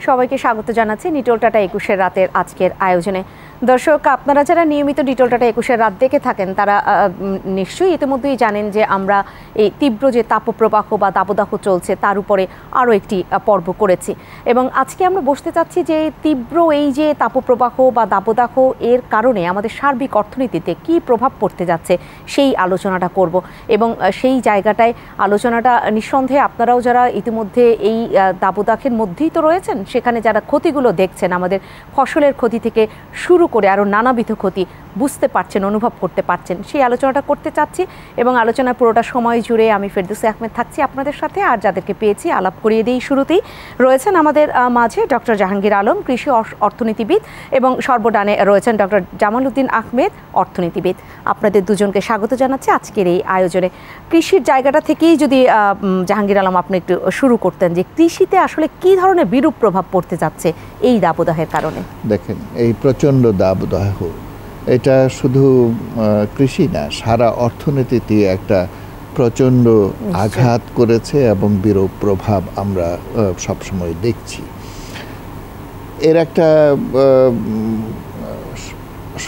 সবাইকে স্বাগত জানাচ্ছি নিটোল টাটা ২১ রাতের আজকের আয়োজনে। দর্শক, আপনারা যারা নিয়মিত নিটোল টাটা ২১ রাত দেখে থাকেন তারা নিশ্চয়ই ইতিমধ্যেই জানেন যে আমরা এই তীব্র যে তাপপ্রবাহ বা দাবদাহ চলছে তার উপরে আরও একটি পর্ব করেছি এবং আজকে আমরা বসতে চাচ্ছি যে তীব্র এই যে তাপপ্রবাহ বা দাবদাহ এর কারণে আমাদের সার্বিক অর্থনীতিতে কী প্রভাব পড়তে যাচ্ছে সেই আলোচনাটা করব এবং সেই জায়গাটায় আলোচনাটা নিঃসন্দেহে আপনারাও যারা ইতিমধ্যে এই দাবদাহের মধ্যেই তো রয়েছেন, সেখানে যারা ক্ষতিগুলো দেখছেন, আমাদের ফসলের ক্ষতি থেকে শুরু করে আরও নানাবিধ ক্ষতি বুঝতে পারছেন, অনুভব করতে পারছেন, সেই আলোচনাটা করতে চাচ্ছি এবং আলোচনার পুরোটা সময় জুড়ে আমি ফেরদৌসী আহমেদ থাকছি আপনাদের সাথে। আর যাদেরকে পেয়েছি আলাপ করিয়ে দিই শুরুতেই রয়েছেন আমাদের মাঝে ডক্টর জাহাঙ্গীর আলম, কৃষি অর্থনীতিবিদ, এবং সর্বডানে রয়েছেন ডক্টর জামালউদ্দিন আহমেদ, অর্থনীতিবিদ। আপনাদের দুজনকে স্বাগত জানাচ্ছি আজকের এই আয়োজনে। কৃষির জায়গাটা থেকেই যদি জাহাঙ্গীর আলম আপনি একটু শুরু করতেন যে কৃষিতে আসলে কী ধরনের বিরূপ প্রভাব পড়তে যাচ্ছে এই দাবদাহের কারণে। দেখেন, এই প্রচণ্ড দাবদাহ এটা শুধু কৃষি না, সারা অর্থনীতিতে একটা প্রচণ্ড আঘাত করেছে এবং বিরূপ প্রভাব আমরা সবসময় দেখছি। এর একটা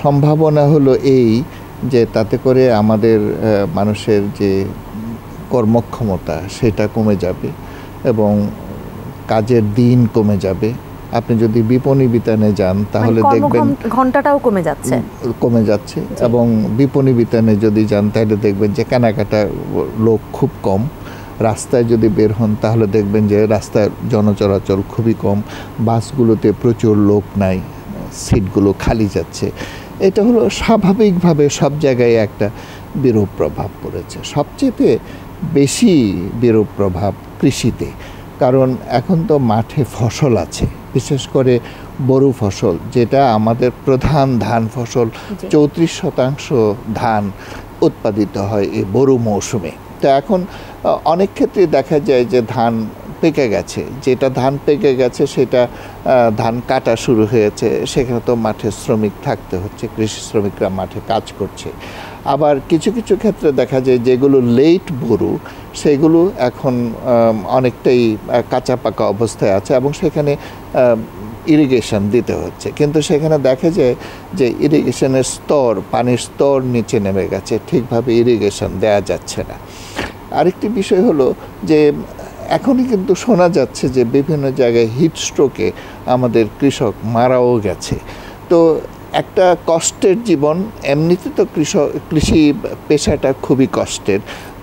সম্ভাবনা হলো এই যে তাতে করে আমাদের মানুষের যে কর্মক্ষমতা সেটা কমে যাবে এবং কাজের দিন কমে যাবে। আপনি যদি বিপণী বিতানে যান তাহলে দেখবেন ঘন্টাটাও কমে যাচ্ছে এবং বিপণী বিতানে যদি যান তাহলে দেখবেন যে কেনাকাটা লোক খুব কম। রাস্তায় যদি বের হন তাহলে দেখবেন যে রাস্তায় জনচলাচল খুবই কম, বাসগুলোতে প্রচুর লোক নাই, সিটগুলো খালি যাচ্ছে। এটা হলো স্বাভাবিকভাবে সব জায়গায় একটা বিরূপ প্রভাব পড়েছে। সবচেয়ে বেশি বিরূপ প্রভাব কৃষিতে, কারণ এখন তো মাঠে ফসল আছে, বিশেষ করে বড় ফসল যেটা আমাদের প্রধান ধান ফসল। ৩৪% ধান উৎপাদিত হয় এই বড় মৌসুমে। তো এখন অনেক ক্ষেত্রে দেখা যায় যে ধান পেকে গেছে, যেটা ধান পেকে গেছে সেটা ধান কাটা শুরু হয়েছে, সেখানে তো মাঠে শ্রমিক থাকতে হচ্ছে, কৃষি শ্রমিকরা মাঠে কাজ করছে। আবার কিছু কিছু ক্ষেত্রে দেখা যায় যেগুলো লেট বড়ু সেগুলো এখন অনেকটাই কাঁচা পাকা অবস্থায় আছে এবং সেখানে ইরিগেশন দিতে হচ্ছে, কিন্তু সেখানে দেখা যায় যে ইরিগেশনের স্তর, পানির স্তর নিচে নেমে গেছে, ঠিকভাবে ইরিগেশন দেওয়া যাচ্ছে না। আরেকটি বিষয় হলো যে এখনই কিন্তু শোনা যাচ্ছে যে বিভিন্ন জায়গায় হিটস্ট্রোকে আমাদের কৃষক মারাও গেছে। তো একটা কষ্টের জীবন, এমনিতে তো কৃষি পেশাটা খুবই কষ্টের,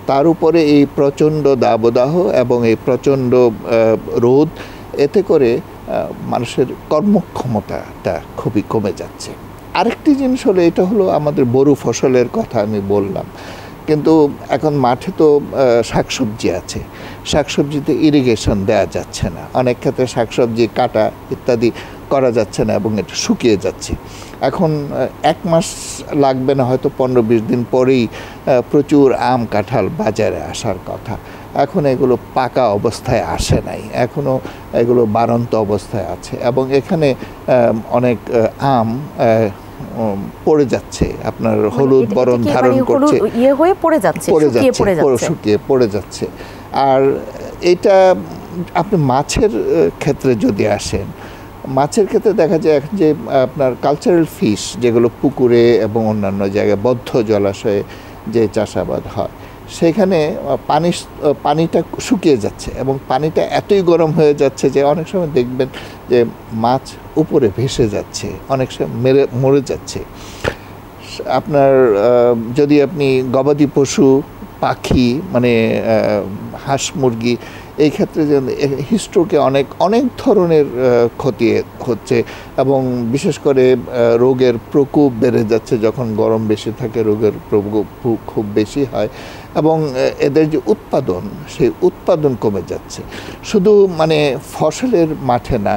তার উপরে এই প্রচণ্ড দাবদাহ এবং এই প্রচণ্ড রোদ, এতে করে মানুষের কর্মক্ষমতাটা খুবই কমে যাচ্ছে। আরেকটি জিনিস হলো, এটা হলো আমাদের বড় ফসলের কথা আমি বললাম, কিন্তু এখন মাঠে তো শাকসবজি আছে, শাকসবজিতে ইরিগেশন দেওয়া যাচ্ছে না, অনেক ক্ষেত্রে শাকসবজি কাটা ইত্যাদি করা যাচ্ছে না এবং এটা শুকিয়ে যাচ্ছে। এখন 1 মাস লাগবে না, হয়তো 15-20 দিন পরেই প্রচুর আম কাঁঠাল বাজারে আসার কথা। এখন এগুলো পাকা অবস্থায় আসে নাই, এখনও এগুলো বাড়ন্ত অবস্থায় আছে এবং এখানে অনেক আম পড়ে যাচ্ছে, আপনার হলুদ বরণ ধারণ করছে, শুকিয়ে পড়ে যাচ্ছে। আর এটা আপনি মাছের ক্ষেত্রে যদি আসেন, মাছের ক্ষেত্রে দেখা যায় যে আপনার কালচারাল ফিশ যেগুলো পুকুরে এবং অন্যান্য জায়গায় বদ্ধ জলাশয়ে যে চাষাবাদ হয়, সেখানে পানিটা শুকিয়ে যাচ্ছে এবং পানিটা এতই গরম হয়ে যাচ্ছে যে অনেক সময় দেখবেন যে মাছ উপরে ভেসে যাচ্ছে, অনেক সময় মরে যাচ্ছে। আপনার যদি আপনি গবাদি পশু, পাখি মানে হাঁস মুরগি, এই ক্ষেত্রে হিটস্ট্রোকে অনেক ধরনের ক্ষতি হচ্ছে এবং বিশেষ করে রোগের প্রকোপ বেড়ে যাচ্ছে। যখন গরম বেশি থাকে রোগের প্রকোপ খুব বেশি হয় এবং এদের যে উৎপাদন, সেই উৎপাদন কমে যাচ্ছে। শুধু মানে ফসলের মাঠে না,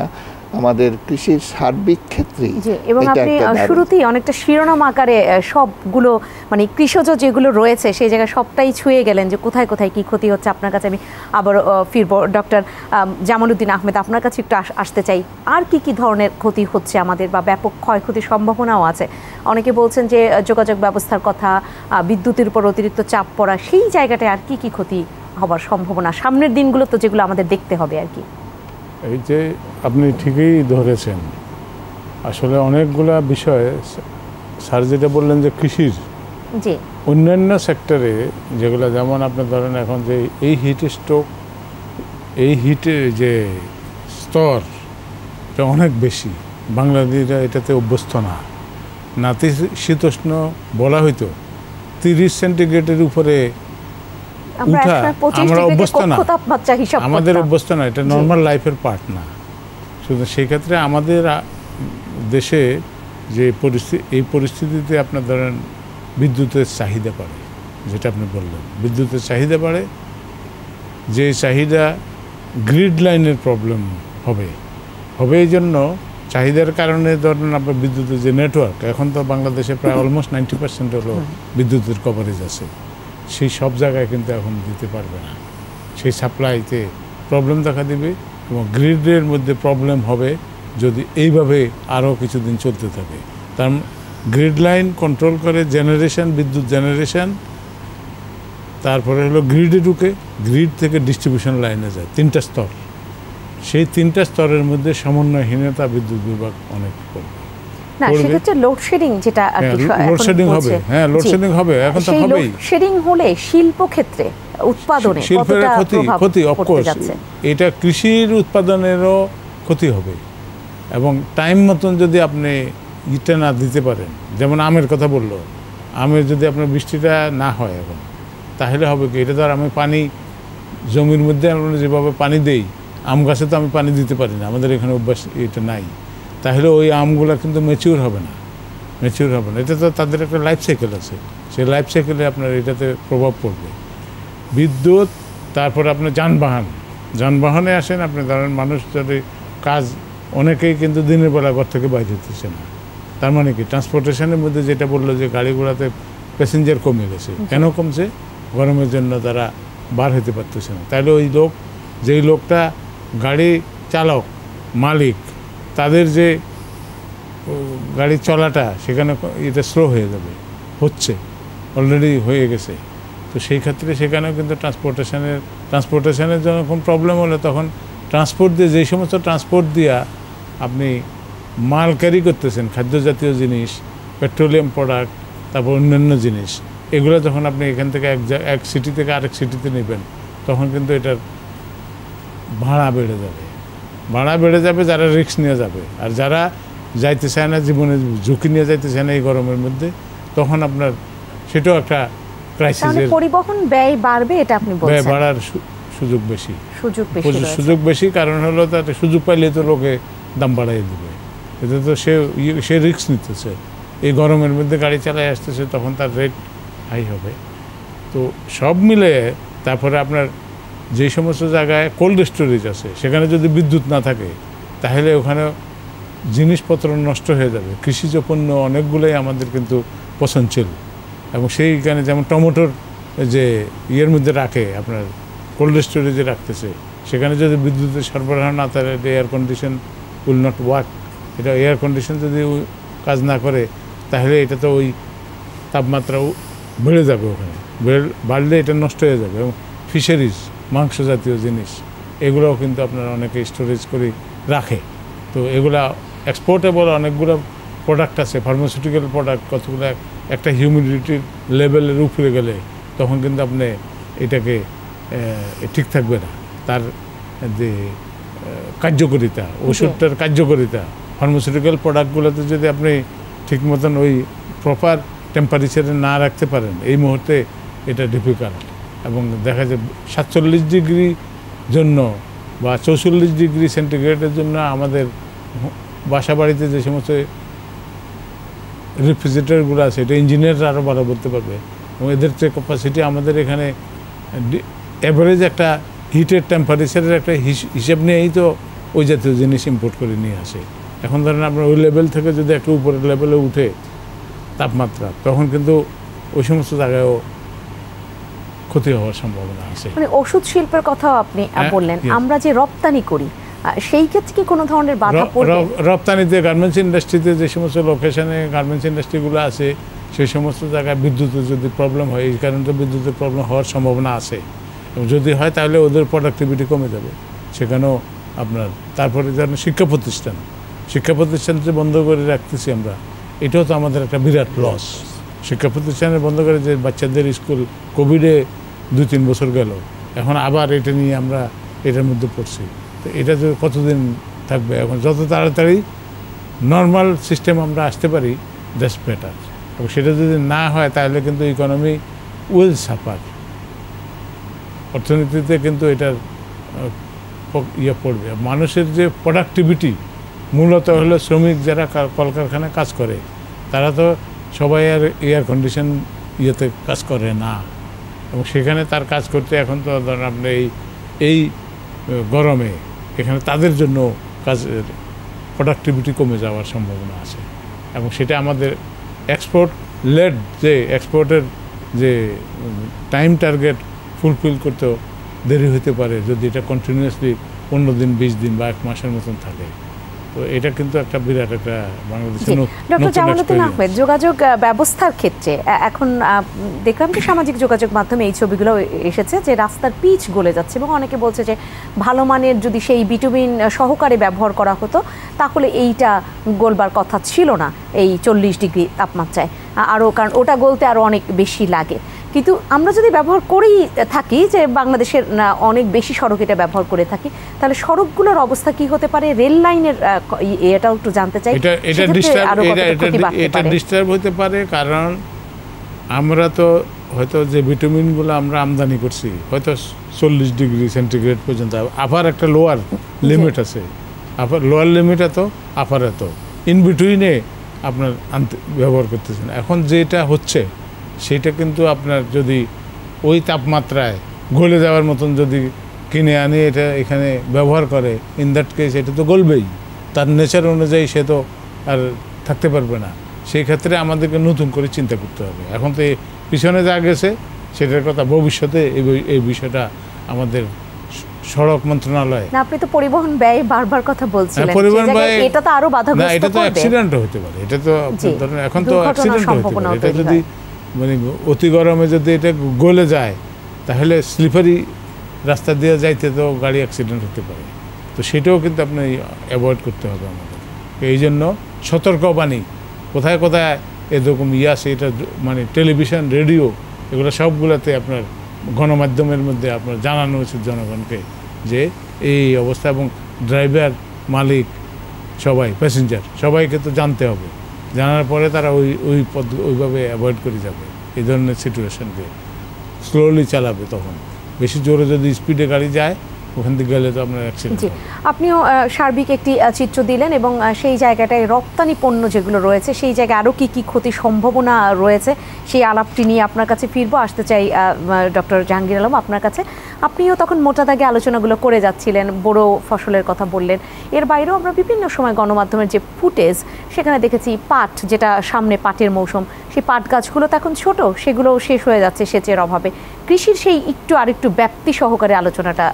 আমাদের কৃষির সার্বিক ক্ষেত্রেই। এবং আপনি শুরুতেই অনেকটা শিরোনাম আকারে সবগুলো মানে কৃষজ যেগুলো রয়েছে সেই জায়গায় সবটাই ছুঁয়ে গেলেন যে কোথায় কোথায় কী ক্ষতি হচ্ছে। আপনার কাছে আমি আবার ফিরব। ডক্টর জামালউদ্দিন আহমেদ, আপনার কাছে একটু আসতে চাই, আর কি কি ধরনের ক্ষতি হচ্ছে আমাদের বা ব্যাপক ক্ষয়ক্ষতির সম্ভাবনাও আছে? অনেকে বলছেন যে যোগাযোগ ব্যবস্থার কথা, বিদ্যুতের উপর অতিরিক্ত চাপ পড়া, সেই জায়গাটায় আর কি কি ক্ষতি হবার সম্ভাবনা সামনের দিনগুলো তো যেগুলো আমাদের দেখতে হবে আর কি? এই যে আপনি ঠিকই ধরেছেন, আসলে অনেকগুলা বিষয় স্যার যেটা বললেন যে কৃষির জি অন্যান্য সেক্টরে যেগুলো, যেমন আপনি ধরেন এখন যে এই হিট স্ট্রোক, এই হিটের যে স্তর এটা অনেক বেশি, বাংলাদেশিরা এটাতে অভ্যস্ত না। নাতিশীতোষ্ণ বলা হইতো 30 সেন্টিগ্রেডের উপরে উঠা আমরা অভ্যস্ত না, আমাদের অভ্যস্ত না, এটা নর্মাল লাইফের পার্ট না। শুধু সেই ক্ষেত্রে আমাদের দেশে যে এই পরিস্থিতিতে আপনার ধরেন বিদ্যুতের চাহিদা বাড়ে, যেটা আপনি বললেন বিদ্যুতের চাহিদা বাড়ে, যে চাহিদা গ্রিড লাইনের প্রবলেম হবে এই জন্য চাহিদার কারণে ধরেন আপনার বিদ্যুতের যে নেটওয়ার্ক, এখন তো বাংলাদেশে প্রায় অলমোস্ট 90% হলো বিদ্যুতের কভারেজ আছে, সেই সব জায়গায় কিন্তু এখন দিতে পারবে না, সেই সাপ্লাইতে প্রবলেম দেখা দেবে এবং গ্রিডের মধ্যে প্রবলেম হবে যদি এইভাবে আরও কিছুদিন চলতে থাকে। তার গ্রিড লাইন কন্ট্রোল করে জেনারেশন, বিদ্যুৎ জেনারেশন, তারপরে হলো গ্রিডে ঢুকে, গ্রিড থেকে ডিস্ট্রিবিউশন লাইনে যায়, 3টা স্তর। সেই 3টা স্তরের মধ্যে সমন্বয়হীনতা বিদ্যুৎ বিভাগ অনেক করবে। না, সেক্ষেত্রে লোডশেডিং যেটা লোডশেডিং হবে, হ্যাঁ লোডশেডিং হবে, এখন তো হবেই। লোডশেডিং হলে শিল্প ক্ষেত্রে উৎপাদনে শিল্পের ক্ষতি অফকোর্স, এটা কৃষির উৎপাদনেরও ক্ষতি হবে। এবং টাইম মতন যদি আপনি ইটা না দিতে পারেন, যেমন আমের কথা বললো, আমের যদি আপনার বৃষ্টিটা না হয় এখন, তাহলে হবে কি, এটা তো আর আমি পানি জমির মধ্যে আমরা যেভাবে পানি দেই, আম গাছে তো আমি পানি দিতে পারি না, আমাদের এখানে অভ্যাস এটা নাই, তাহলে ওই আমগুলো কিন্তু ম্যাচিউর হবে না। এটা তো তাদের একটা লাইফ সাইকেল আছে, সেই লাইফ সাইকেলে আপনার এটাতে প্রভাব পড়বে। বিদ্যুৎ, তারপর আপনার যানবাহনে আসেন, আপনি ধরেন মানুষ যদি কাজ, অনেকেই কিন্তু দিনের বেলা ঘর থেকে বাইরে হতেছে না, তার মানে কি ট্রান্সপোর্টেশনের মধ্যে যেটা বললো যে গাড়ি ঘোড়াতে প্যাসেঞ্জার কমে গেছে, কেন কমছে? গরমের জন্য তারা বার হতে পারতেছে না। তাহলে ওই যেই লোকটা গাড়ি চালক মালিক, তাদের যে গাড়ি চলাটা সেখানে এটা স্লো হয়ে যাবে, অলরেডি হয়ে গেছে। তো সেই ক্ষেত্রে সেখানেও কিন্তু ট্রান্সপোর্টেশনের যখন প্রবলেম হলে, তখন ট্রান্সপোর্ট দিয়ে, যেই সমস্ত ট্রান্সপোর্ট দিয়া আপনি মাল ক্যারি করতেছেন, খাদ্য জাতীয় জিনিস, পেট্রোলিয়াম প্রোডাক্ট, তারপর অন্যান্য জিনিস, এগুলো যখন আপনি এখান থেকে এক সিটি থেকে আরেক সিটিতে নেবেন, তখন কিন্তু এটার ভাড়া বেড়ে যাবে, যারা রিস্ক নিয়ে যাবে, আর যারা যাইতে চায় না, জীবনে ঝুঁকি নিয়ে যাইতে চায় না এই গরমের মধ্যে, তখন আপনার সেটাও একটা ক্রাইসিসের, পরিবহন ব্যয় বাড়বে, এটা আপনি বলছেন। ব্যয় বাড়ার সুযোগ বেশি, কারণ হলো তাতে সুযোগ পাইলে তো লোকে দাম বাড়াই দেবে, এটা তো সে রিস্ক নিতেছে, এই গরমের মধ্যে গাড়ি চালায় আসতেছে, তখন তার রেট হাই হবে। তো সব মিলে তারপরে আপনার যে সমস্ত জায়গায় কোল্ড স্টোরেজ আছে, সেখানে যদি বিদ্যুৎ না থাকে, তাহলে ওখানে জিনিসপত্র নষ্ট হয়ে যাবে। কৃষিজ পণ্য অনেকগুলোই আমাদের কিন্তু পচনশীল, এবং সেইখানে যেমন টমেটোর যে ইয়ের মধ্যে রাখে, আপনার কোল্ড স্টোরেজে রাখতেছে, সেখানে যদি বিদ্যুতের সরবরাহ না থাকে, air condition will not work. এটা এয়ার কন্ডিশন যদি কাজ না করে, তাহলে এটা তো ওই তাপমাত্রাও বেড়ে যাবে, ওখানে বাড়লে এটা নষ্ট হয়ে যাবে। এবং ফিশারিজ, মাংস জাতীয় জিনিস, এগুলোও কিন্তু আপনারা অনেকে স্টোরেজ করে রাখে। তো এগুলা এক্সপোর্টেবল অনেকগুলো প্রোডাক্ট আছে, ফার্মাসিউটিক্যাল প্রোডাক্ট, কতগুলো একটা হিউমিডিটির লেভেলের উপরে গেলে তখন কিন্তু আপনি এটাকে ঠিক থাকবে না, তার যে কার্যকারিতা, ওষুধটার কার্যকারিতা, ফার্মাসিউটিক্যাল প্রোডাক্টগুলোতে যদি আপনি ঠিক মতন ওই প্রপার টেম্পারেচারে না রাখতে পারেন, এই মুহূর্তে এটা ডিফিকাল্ট। এবং দেখা যায় 47 ডিগ্রি জন্য বা 44 ডিগ্রি সেন্টিগ্রেডের জন্য আমাদের বাসা বাড়িতে যে সমস্ত রেফ্রিজারেটরগুলো আছে, এটা ইঞ্জিনিয়াররা আরও ভালো বলতে পারবে, এবং এদের যে ক্যাপাসিটি আমাদের এখানে অ্যাভারেজ একটা হিটের টেম্পারেচারের একটা হিসেব নিয়েই তো ওই জাতীয় জিনিস ইম্পোর্ট করে নিয়ে আসে। এখন ধরেন আপনার ওই লেভেল থেকে যদি একটু উপরের লেভেলে উঠে তাপমাত্রা, তখন কিন্তু ওই সমস্ত জায়গায়ও ক্ষতি হওয়ার সম্ভাবনা আছে। মানে ওষুধ শিল্পের কথাও আপনি বললেন, আমরা যে রপ্তানি করি, সেই ক্ষেত্রে কি কোনো ধরনের বাধা পড়বে? রপ্তানিতে, গার্মেন্টস ইন্ডাস্ট্রিতে যে সমস্ত লোকেশনে গার্মেন্টস ইন্ডাস্ট্রিগুলো আছে, সেই সমস্ত জায়গায় বিদ্যুতের যদি প্রবলেম হয়, এই কারণে তো বিদ্যুতের প্রবলেম হওয়ার সম্ভাবনা আছে, এবং যদি হয় তাহলে ওদের প্রোডাক্টিভিটি কমে যাবে, সেখানেও আপনার তারপরে যেন শিক্ষা প্রতিষ্ঠান যে বন্ধ করে রাখতেছি আমরা, এটাও তো আমাদের একটা বিরাট লস। শিক্ষা প্রতিষ্ঠানে বন্ধ করে যে বাচ্চাদের স্কুল কোভিডে 2-3 বছর গেল, এখন আবার এটা নিয়ে আমরা এটার মধ্যে পড়ছি। তো এটা তো কতদিন থাকবে? এখন যত তাড়াতাড়ি নর্মাল সিস্টেম আমরা আসতে পারি, দ্যাটস বেটার। এবং সেটা যদি না হয় তাহলে কিন্তু ইকোনমি উইল সাফার, অর্থনীতিতে কিন্তু এটার ইয়ে পড়বে। মানুষের যে প্রোডাক্টিভিটি মূলত হলো শ্রমিক যারা কলকারখানায় কাজ করে, তারা তো সবাই আর এয়ার কন্ডিশন ইয়েতে কাজ করে না, এবং সেখানে তার কাজ করতে এখন তো ধরেন আপনি এই গরমে এখানে তাদের জন্য কাজের প্রোডাক্টিভিটি কমে যাওয়ার সম্ভাবনা আছে। এবং সেটা আমাদের এক্সপোর্ট লেড যে এক্সপোর্টের যে টাইম টার্গেট ফুলফিল করতেও দেরি হতে পারে যদি এটা কন্টিনিউয়াসলি 15 দিন 20 দিন বা 1 মাসের মতন থাকে। তো এটা কিন্তু একটা বিরাট একটা বাংলাদেশের ডক্টর জামালউদ্দিন আহমেদ, যোগাযোগ ব্যবস্থার ক্ষেত্রে এখন দেখলাম যে সামাজিক যোগাযোগ মাধ্যমে এই ছবিগুলো এসেছে যে রাস্তার পিচ গলে যাচ্ছে, এবং অনেকে বলছে যে ভালো মানের যদি সেই বিটুমিন সহকারে ব্যবহার করা হতো তাহলে এইটা গলবার কথা ছিল না এই 40 ডিগ্রি তাপমাত্রায় আরও, কারণ ওটা গলতে আরও অনেক বেশি লাগে। কিন্তু আমরা যদি ব্যবহার করেই থাকি, যে বাংলাদেশের অনেক বেশি সড়ক এটা ব্যবহার করে থাকি, তাহলে সড়কগুলোর অবস্থা কি হতে পারে? রেল লাইনের এটাও একটু জানতে চাই। এটা ডিস্টার্ব হতে পারে, কারণ আমরা তো হয়তো যে ভিটামিনগুলো আমরা আমদানি করছি হয়তো 40 ডিগ্রি সেন্টিগ্রেড পর্যন্ত, আপার একটা লোয়ার লিমিট আছে, আপার লোয়ার লিমিট এত, আপার এত, ইন বিটুইনে আপনার ব্যবহার করতেছেন। এখন যেটা হচ্ছে সেটা কিন্তু আপনার যদি ওই তাপমাত্রায় গলে যাওয়ার মতন যদি কিনে আনি এটা এখানে ব্যবহার করে, ইন দ্যাট কেস এটা তো গলবেই, তার নেচার অনুযায়ী সে তো আর থাকতে পারবে না। সেই ক্ষেত্রে আমাদেরকে নতুন করে চিন্তা করতে হবে। এখন তো পিছনে যা গেছে সেটার কথা ভবিষ্যতে এই বিষয়টা আমাদের সড়ক মন্ত্রণালয়। না, আপনি তো পরিবহন ব্যয় বারবার কথা বলছিলেন, পরিবহন ব্যয় এটা তো আরো বাধাগ্রস্ত করবে। এটা তো অ্যাক্সিডেন্টও হতে পারে, এটা তো ধরেন এখন তো অ্যাক্সিডেন্টও হতে পারে। এটা যদি মানে অতি গরমে যদি এটা গলে যায় তাহলে স্লিপারি রাস্তা দিয়ে যাইতে তো গাড়ি অ্যাক্সিডেন্ট হতে পারে। তো সেটাও কিন্তু আপনি অ্যাভয়েড করতে হবে আমাদের। এই জন্য সতর্কবাণী কোথায় কোথায় এরকম আছে, এটা মানে টেলিভিশন, রেডিও, এগুলো সবগুলোতে আপনার গণমাধ্যমের মধ্যে আপনার জানানো উচিত জনগণকে যে এই অবস্থা, এবং ড্রাইভার, মালিক, সবাই, প্যাসেঞ্জার সবাইকে তো জানতে হবে। জানার পরে তারা ওইভাবে অ্যাভয়েড করে যাবে এই ধরনের সিচুয়েশনকে, স্লোলি চালাবে। তখন বেশি জোরে যদি স্পিডে গাড়ি যায় ওখান থেকে গেলে তো আপনার অ্যাক্সিডেন্ট। আপনিও সার্বিক একটি চিত্র দিলেন, এবং সেই জায়গাটায় রপ্তানি পণ্য যেগুলো রয়েছে সেই জায়গায় আরও কী কী ক্ষতির সম্ভাবনা রয়েছে সেই আলাপটি নিয়ে আপনার কাছে ফিরবো। আসতে চাই ডক্টর জাহাঙ্গীর আলম আপনার কাছে। আপনিও তখন মোটা দাগে আলোচনাগুলো করে যাচ্ছিলেন, বড় ফসলের কথা বললেন। এর বাইরেও আমরা বিভিন্ন সময় গণমাধ্যমের যে ফুটেজ সেখানে দেখেছি পাট, যেটা সামনে পাটের মৌসুম, সেই পাট গাছগুলো তো এখন ছোট, সেগুলো শেষ হয়ে যাচ্ছে সেচের অভাবে। কৃষির সেই আরেকটু ব্যাপ্তি সহকারে আলোচনাটা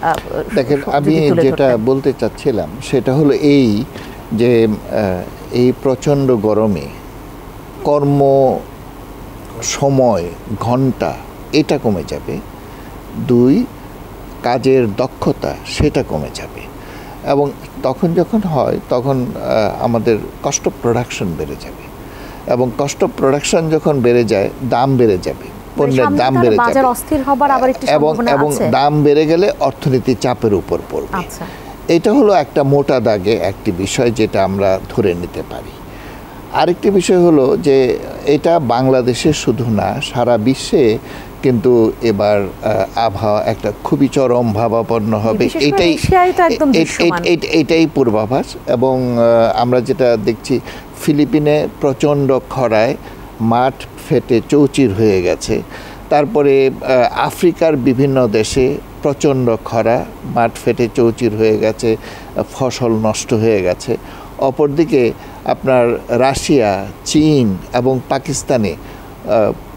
দেখেন, আমি যেটা বলতে চাচ্ছিলাম সেটা হলো এই যে এই প্রচণ্ড গরমে কর্ম সময়, ঘন্টা এটা কমে যাবে। 2, কাজের দক্ষতা সেটা কমে যাবে, এবং তখন যখন হয় তখন আমাদের কস্ট অফ প্রোডাকশন বেড়ে যাবে, এবং কস্ট অফ প্রোডাকশন যখন বেড়ে যায় দাম বেড়ে যাবে, পণ্যের দাম বেড়ে যাবে, এবং দাম বেড়ে গেলে অর্থনীতি চাপের উপর পড়বে। এটা হলো একটা মোটা দাগে একটি বিষয় যেটা আমরা ধরে নিতে পারি। আরেকটি বিষয় হলো যে এটা বাংলাদেশে শুধু না, সারা বিশ্বে কিন্তু এবার আবহাওয়া একটা খুবই চরম ভাবাপন্ন হবে, এটাই পূর্বাভাস। এবং আমরা যেটা দেখছি ফিলিপিনে প্রচণ্ড খরায় মাঠ ফেটে চৌচির হয়ে গেছে, তারপরে আফ্রিকার বিভিন্ন দেশে প্রচণ্ড খরা, মাঠ ফেটে চৌচির হয়ে গেছে, ফসল নষ্ট হয়ে গেছে। অপরদিকে আপনার রাশিয়া, চীন এবং পাকিস্তানে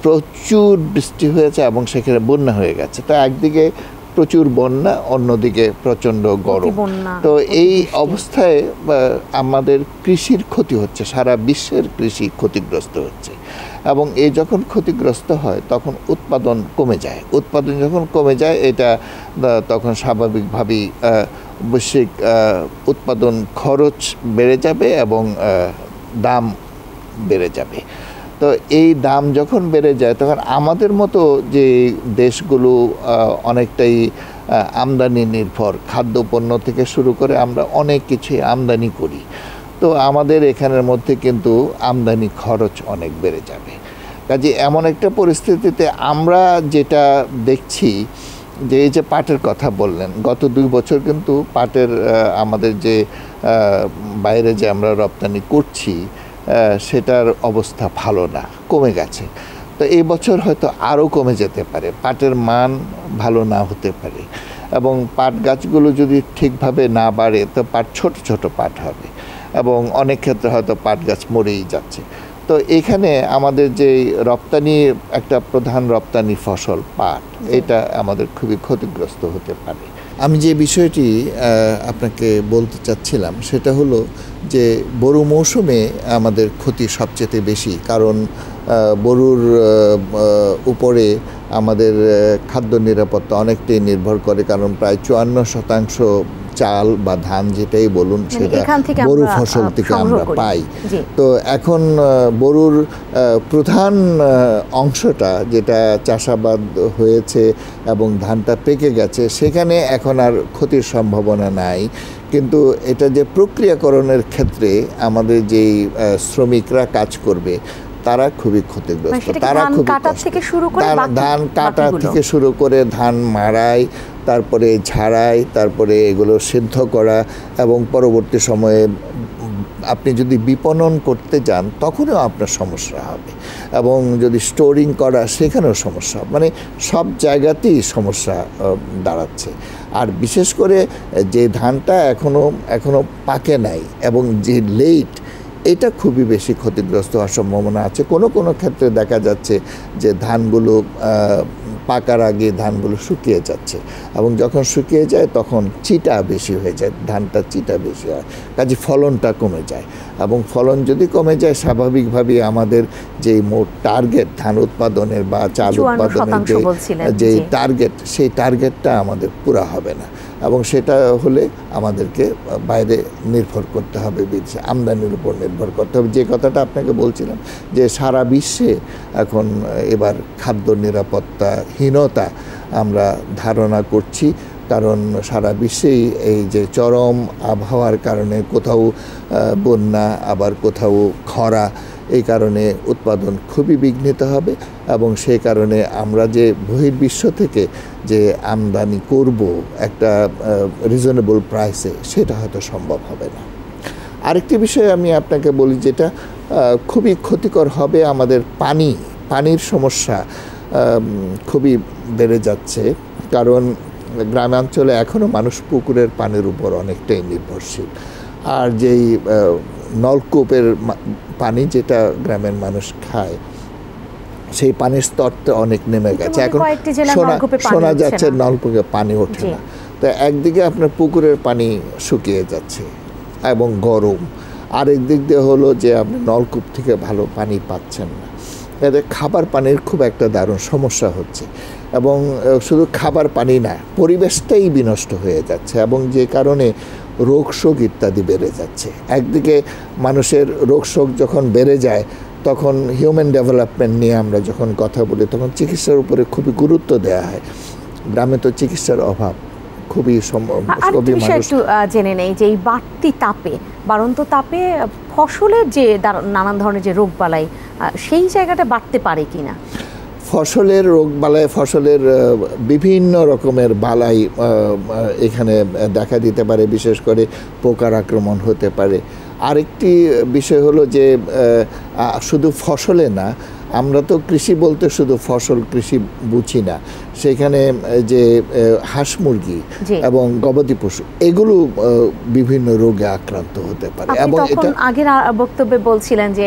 প্রচুর বৃষ্টি হয়েছে এবং সেখানে বন্যা হয়ে গেছে। তো একদিকে প্রচুর বন্যা, অন্যদিকে প্রচণ্ড গরম। তো এই অবস্থায় আমাদের কৃষির ক্ষতি হচ্ছে, সারা বিশ্বের কৃষি ক্ষতিগ্রস্ত হচ্ছে, এবং এই যখন ক্ষতিগ্রস্ত হয় তখন উৎপাদন কমে যায়। উৎপাদন যখন কমে যায় এটা তখন স্বাভাবিকভাবেই বৈশ্বিক উৎপাদন খরচ বেড়ে যাবে এবং দাম বেড়ে যাবে। তো এই দাম যখন বেড়ে যায় তখন আমাদের মতো যে দেশগুলো অনেকটাই আমদানি নির্ভর, খাদ্যপণ্য থেকে শুরু করে আমরা অনেক কিছুই আমদানি করি, তো আমাদের এখানের মধ্যে কিন্তু আমদানি খরচ অনেক বেড়ে যাবে। কাজে এমন একটা পরিস্থিতিতে আমরা যেটা দেখছি যে এই যে পাটের কথা বললেন, গত 2 বছর কিন্তু পাটের আমাদের যে বাইরে যে আমরা রপ্তানি করছি সেটার অবস্থা ভালো না, কমে গেছে। তো এই বছর হয়তো আরও কমে যেতে পারে, পাটের মান ভালো না হতে পারে, এবং পাট গাছগুলো যদি ঠিকভাবে না বাড়ে তো পাট ছোট ছোট পাট হবে, এবং অনেক ক্ষেত্রে হয়তো পাট গাছ মরেই যাচ্ছে। তো এখানে আমাদের যে রপ্তানি একটা প্রধান রপ্তানি ফসল পাট, এটা আমাদের খুবই ক্ষতিগ্রস্ত হতে পারে। আমি যে বিষয়টি আপনাকে বলতে চাচ্ছিলাম সেটা হলো যে বোরো মৌসুমে আমাদের ক্ষতি সবচেয়ে বেশি, কারণ বোরোর উপরে আমাদের খাদ্য নিরাপত্তা অনেকটাই নির্ভর করে, কারণ প্রায় 54% চাল বা ধান যেটাই বলুন সেটা বোরো ফসল থেকে আমরা পাই। তো এখন বোরোর প্রধান অংশটা যেটা চাষাবাদ হয়েছে এবং ধানটা পেকে গেছে সেখানে এখন আর ক্ষতির সম্ভাবনা নাই, কিন্তু এটা যে প্রক্রিয়াকরণের ক্ষেত্রে আমাদের যেই শ্রমিকরা কাজ করবে তারা খুবই ক্ষতিগ্রস্ত। তারা খুবই ধান কাটা থেকে শুরু করে ধান মাড়াই, তারপরে ঝাড়াই, তারপরে এগুলো সিদ্ধ করা, এবং পরবর্তী সময়ে আপনি যদি বিপণন করতে যান তখনও আপনার সমস্যা হবে, এবং যদি স্টোরিং করা সেখানেও সমস্যা হবে, মানে সব জায়গাতেই সমস্যা দাঁড়াচ্ছে। আর বিশেষ করে যে ধানটা এখনো পাকে নাই এবং যে লেট, এটা খুবই বেশি ক্ষতিগ্রস্ত হওয়ার সম্ভাবনা আছে। কোনো ক্ষেত্রে দেখা যাচ্ছে যে ধানগুলো পাকার আগে ধানগুলো শুকিয়ে যাচ্ছে, এবং যখন শুকিয়ে যায় তখন চিটা বেশি হয়ে যায়, ধানটা চিটা বেশি হয়, কাজে ফলনটা কমে যায়, এবং ফলন যদি কমে যায় স্বাভাবিকভাবেই আমাদের যেই মোট টার্গেট ধান উৎপাদনের বা চাল উৎপাদনের যে টার্গেট, সেই টার্গেটটা আমাদের পুরা হবে না, এবং সেটা হলে আমাদেরকে বাইরে নির্ভর করতে হবে, বিদেশে আমদানির উপর নির্ভর করতে হবে। যে কথাটা আপনাকে বলছিলাম যে সারা বিশ্বে এখন এবার খাদ্য নিরাপত্তাহীনতা আমরা ধারণা করছি, কারণ সারা বিশ্বেই এই যে চরম আবহাওয়ার কারণে কোথাও বন্যা, আবার কোথাও খরা, এই কারণে উৎপাদন খুবই বিঘ্নিত হবে, এবং সেই কারণে আমরা যে বহির্বিশ্ব থেকে যে আমদানি করব একটা রিজনেবল প্রাইসে, সেটা হয়তো সম্ভব হবে না। আরেকটি বিষয় আমি আপনাকে বলি যেটা খুবই ক্ষতিকর হবে, আমাদের পানির সমস্যা খুবই বেড়ে যাচ্ছে, কারণ গ্রামাঞ্চলে এখনও মানুষ পুকুরের পানির উপর অনেকটাই নির্ভরশীল, আর যেই নলকূপের পানি যেটা গ্রামের মানুষ খায় সেই পানির স্তরটা অনেক নেমে গেছে, এখন শোনা যাচ্ছে নলকূপে পানি ওঠে না। তো একদিকে আপনার পুকুরের পানি শুকিয়ে যাচ্ছে এবং গরম, আরেক দিক দিয়ে হলো যে আপনি নলকূপ থেকে ভালো পানি পাচ্ছেন না, এতে খাবার পানির খুব একটা দারুণ সমস্যা হচ্ছে, এবং শুধু খাবার পানি না, পরিবেশটাই বিনষ্ট হয়ে যাচ্ছে, এবং যে কারণে রোগ শোক ইত্যাদি বেড়ে যাচ্ছে। একদিকে মানুষের রোগ শোক যখন বেড়ে যায় তখন হিউম্যান ডেভেলপমেন্ট নিয়ে আমরা যখন কথা বলি তখন চিকিৎসার উপরে খুবই গুরুত্ব দেওয়া হয়, গ্রামে তো চিকিৎসার অভাব খুবই একটু জেনে নেই যে এই বাড়ন্ত তাপে ফসলের যে নানান ধরনের যে রোগবালাই, সেই জায়গাটা বাড়তে পারে কিনা? ফসলের রোগবালাই, ফসলের বিভিন্ন রকমের বালাই এখানে দেখা দিতে পারে, বিশেষ করে পোকার আক্রমণ হতে পারে। আরেকটি বিষয় হলো যে শুধু ফসলে না, আমরা তো কৃষি বলতে শুধু ফসল কৃষি বুঝি না, সেখানে যে হাঁস মুরগি এবং গবাদি পশু এগুলো বিভিন্ন রোগে আক্রান্ত হতে পারে। এবং এটা আগের বক্তব্যে বলছিলেন যে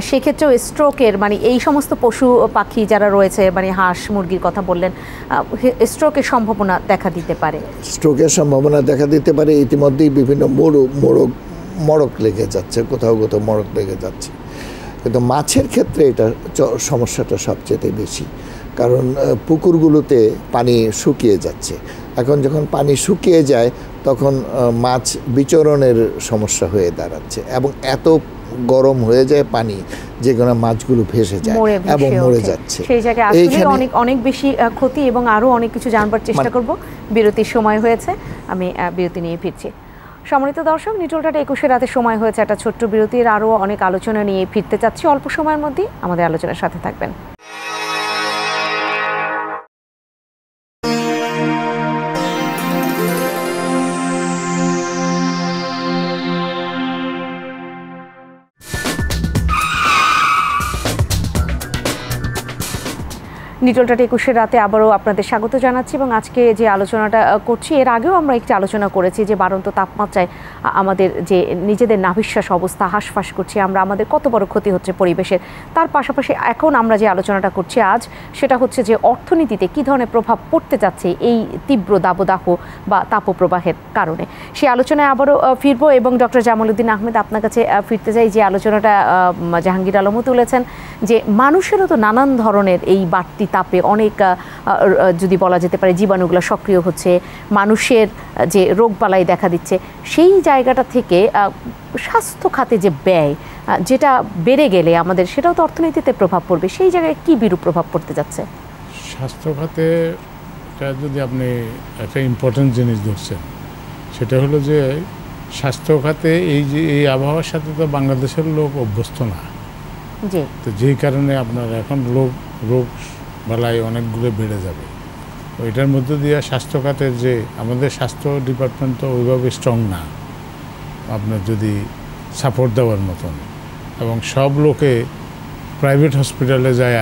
সেক্ষেত্রেও স্ট্রোকের, মানে এই সমস্ত পশু পাখি যারা রয়েছে, মানে হাঁস মুরগির কথা বললেন, স্ট্রোকের সম্ভাবনা দেখা দিতে পারে। স্ট্রোকের সম্ভাবনা দেখা দিতে পারে, ইতিমধ্যেই বিভিন্ন মড়ক লেগে যাচ্ছে, কোথাও মড়ক লেগে যাচ্ছে। কিন্তু মাছের ক্ষেত্রে এটা সমস্যাটা সবচেয়ে বেশি, কারণ পুকুরগুলোতে পানি শুকিয়ে যাচ্ছে, এখন যখন পানি শুকিয়ে যায় তখন মাছ বিচরণের সমস্যা হয়ে দাঁড়াচ্ছে এবং এত গরম হয়ে যায় পানি যেখানে মাছগুলো ভেসে যায় এবং মরে যাচ্ছে। সেই জায়গায় আসলে অনেক অনেক বেশি ক্ষতি এবং আরও অনেক কিছু জানবার চেষ্টা করব। বিরতির সময় হয়েছে, আমি বিরতি নিয়ে ফিরছি। সম্মানিত দর্শক, নিটোল টাটা 21 রাতের সময় হয়েছে একটা ছোট্ট বিরতির। আরও অনেক আলোচনা নিয়ে ফিরতে চাচ্ছি অল্প সময়ের মধ্যেই। আমাদের আলোচনার সাথে থাকবেন। নিটোল টাটা 21 রাতে আবারও আপনাদের স্বাগত জানাচ্ছি এবং আজকে যে আলোচনাটা করছি এর আগেও আমরা একটি আলোচনা করেছি যে বাড়ন্ত তাপমাত্রায় আমাদের যে নিজেদের নাভিশ্বাস অবস্থা হাঁসফাঁস করছি আমরা, আমাদের কত বড় ক্ষতি হচ্ছে পরিবেশের। তার পাশাপাশি এখন আমরা যে আলোচনাটা করছি আজ সেটা হচ্ছে যে অর্থনীতিতে কী ধরনের প্রভাব পড়তে যাচ্ছে এই তীব্র দাবদাহ বা তাপপ্রবাহের কারণে। সেই আলোচনায় আবারও ফিরবো এবং ডক্টর জামালউদ্দিন আহমেদ আপনার কাছে ফিরতে চাই। যে আলোচনাটা জাহাঙ্গীর আলমও তুলেছেন যে মানুষেরও তো নানান ধরনের এই বাড়তি তাপে অনেক যদি বলা যেতে পারে জীবাণুগুলো সক্রিয় হচ্ছে, মানুষের যে রোগবালাই দেখা দিচ্ছে, সেই জায়গাটা থেকে স্বাস্থ্য খাতে যে ব্যয় যেটা বেড়ে গেলে আমাদের সেটাও তো অর্থনীতিতে প্রভাব পড়বে। সেই জায়গায় কি বিরূপ প্রভাব পড়তে যাচ্ছে? স্বাস্থ্য খাতে যদি আপনি একটা ইম্পর্টেন্ট জিনিস ধরছেন, সেটা হলো যে স্বাস্থ্য খাতে এই আবহাওয়ার সাথে তো বাংলাদেশের লোক অভ্যস্ত না। তো যেই কারণে আপনার এখন রোগ বালাই অনেকগুলো বেড়ে যাবে। তো এটার মধ্য দিয়ে স্বাস্থ্য খাতের যে আমাদের স্বাস্থ্য ডিপার্টমেন্ট তো ওইভাবে স্ট্রং না আপনার যদি সাপোর্ট দেওয়ার মতন, এবং সব লোকে প্রাইভেট হসপিটালে যায়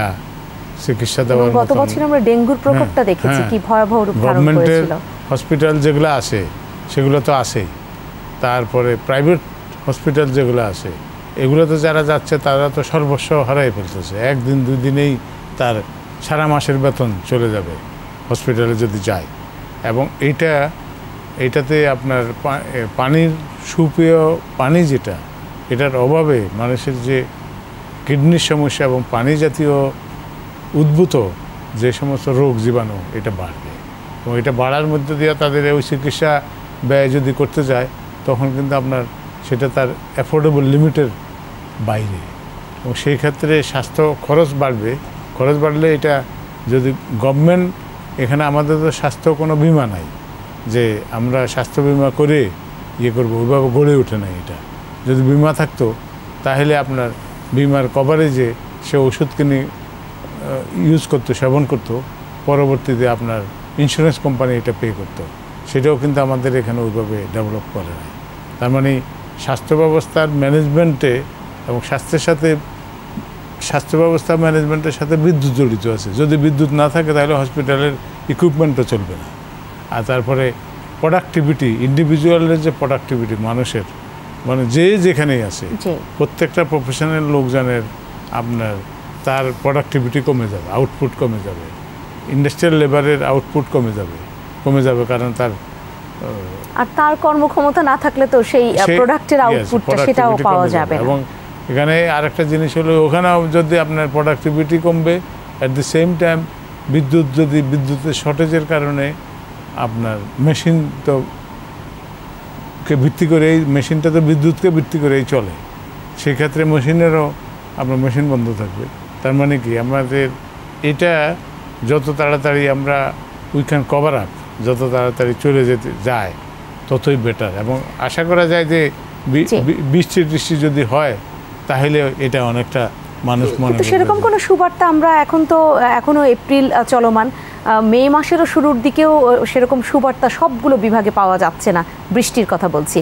চিকিৎসা দেওয়ার মতন। গত বছর আমরা ডেঙ্গুর প্রকোপটা দেখেছি কি ভয়াবহ রূপ ধারণ করেছিল। গভর্নমেন্টের হসপিটাল যেগুলো আছে সেগুলো তো আছেই, তারপরে প্রাইভেট হসপিটাল যেগুলো আছে এগুলোতে যারা যাচ্ছে তারা তো সর্বস্ব হারাই ফেলতেছে। একদিন দুই দিনেই তার সারা মাসের বেতন চলে যাবে হসপিটালে যদি যায়। এবং এইটাতে আপনার পানির সুপেয় পানি যেটা, এটার অভাবে মানুষের যে কিডনির সমস্যা এবং পানি জাতীয় উদ্ভূত যে সমস্ত রোগ জীবাণু এটা বাড়বে। এবং এটা বাড়ার মধ্যে দিয়ে তাদের ওই চিকিৎসা ব্যয় যদি করতে যায় তখন কিন্তু আপনার সেটা তার অ্যাফোর্ডেবল লিমিটের বাইরে, এবং সেই ক্ষেত্রে স্বাস্থ্য খরচ বাড়লে এটা যদি গভর্নমেন্ট, এখানে আমাদের তো স্বাস্থ্য কোনো বিমা নাই যে আমরা স্বাস্থ্য বিমা করে করবো, ওইভাবে গড়ে ওঠে না। এটা যদি বিমা থাকতো তাহলে আপনার বিমার কভারেজে সে ওষুধ কিনে ইউজ করতো, সেবন করতো, পরবর্তীতে আপনার ইন্স্যুরেন্স কোম্পানি এটা পে করতো। সেটাও কিন্তু আমাদের এখানে ওইভাবে ডেভেলপ করে নাই। তার মানে স্বাস্থ্য ব্যবস্থার ম্যানেজমেন্টে এবং স্বাস্থ্য ব্যবস্থা ম্যানেজমেন্টের সাথে বিদ্যুৎ জড়িত আছে। যদি বিদ্যুৎ না থাকে তাহলে হসপিটালের ইকুইপমেন্টও চলবে না। আর তারপরে প্রোডাক্টিভিটি, ইন্ডিভিজুয়ালের যে প্রোডাক্টিভিটি মানুষের, মানে যে যেখানেই আছে প্রত্যেকটা প্রফেশনাল লোকজনের আপনার তার প্রোডাক্টিভিটি কমে যাবে, আউটপুট কমে যাবে, ইন্ডাস্ট্রিয়াল লেবারের আউটপুট কমে যাবে কারণ তার কর্মক্ষমতা না থাকলে তো সেই প্রোডাক্টের আউটপুটটা সেটাও পাওয়া যাবে। এবং এখানে আরেকটা জিনিস হলো ওখানেও যদি আপনার প্রোডাক্টিভিটি কমবে, অ্যাট দি সেম টাইম বিদ্যুতের শর্টেজের কারণে আপনার মেশিন তো ভিত্তি করে মেশিনটা তো বিদ্যুৎকে ভিত্তি করেই চলে। সেক্ষেত্রে মেশিনেরও আপনার মেশিন বন্ধ থাকবে। তার মানে কি আমাদের এটা যত তাড়াতাড়ি আমরা উই ক্যান কভার আপ, যত তাড়াতাড়ি চলে যেতে যায় ততই বেটার। এবং আশা করা যায় যে বৃষ্টি যদি হয় তাহলে এটা অনেকটা মানুষ মনে করে। সেরকম কোনো সুবার্তা আমরা এখনো এপ্রিল চলমান, মে মাসেরও শুরুর দিকেও সেরকম সুবার্তা সবগুলো বিভাগে পাওয়া যাচ্ছে না, বৃষ্টির কথা বলছি।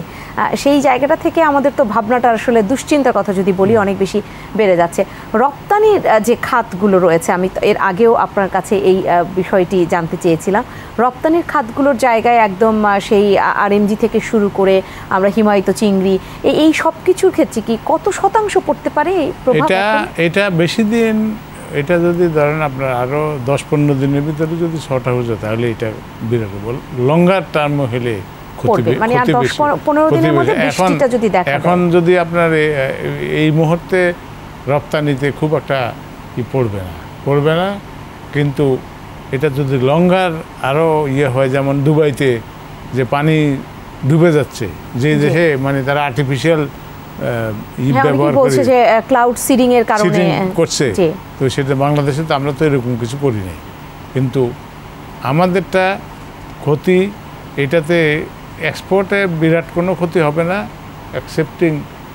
সেই জায়গাটা থেকে আমাদের তো ভাবনাটা আসলে দুশ্চিন্তার কথা যদি বলি অনেক বেশি বেড়ে যাচ্ছে। রপ্তানির যে খাতগুলো রয়েছে, আমি এর আগেও আপনার কাছে এই বিষয়টি জানতে চেয়েছিলাম। রপ্তানির খাতগুলোর জায়গায় একদম সেই আরএমজি থেকে শুরু করে আমরা হিমায়িত চিংড়ি এই সব কিছুর ক্ষেত্রে কি কত শতাংশ পড়তে পারে প্রভাব? এটা বেশি দিন, এটা যদি ধরেন আপনার আরও 10-15 দিনের ভিতরে যদি শর্ট হয়ে যায় তাহলে এটা বিরাট লঙ্গার টার্ম হলে এখন যদি আপনার এই মুহূর্তে রপ্তানিতে খুব একটা পড়বে না, কিন্তু এটা যদি লঙ্গার আরও ইয়ে হয়, যেমন দুবাইতে যে পানি ডুবে যাচ্ছে, যে দেশে মানে তারা আর্টিফিশিয়াল ব্যবহার করে যে ক্লাউড সিডিং এর কারণে করছে, তো সেটা বাংলাদেশে তো আমরা তো এরকম কিছু করি নাই। কিন্তু আমাদেরটা ক্ষতি, এটাতে এক্সপোর্টে বিরাট কোনো ক্ষতি হবে না, অ্যাকসেপ্টিং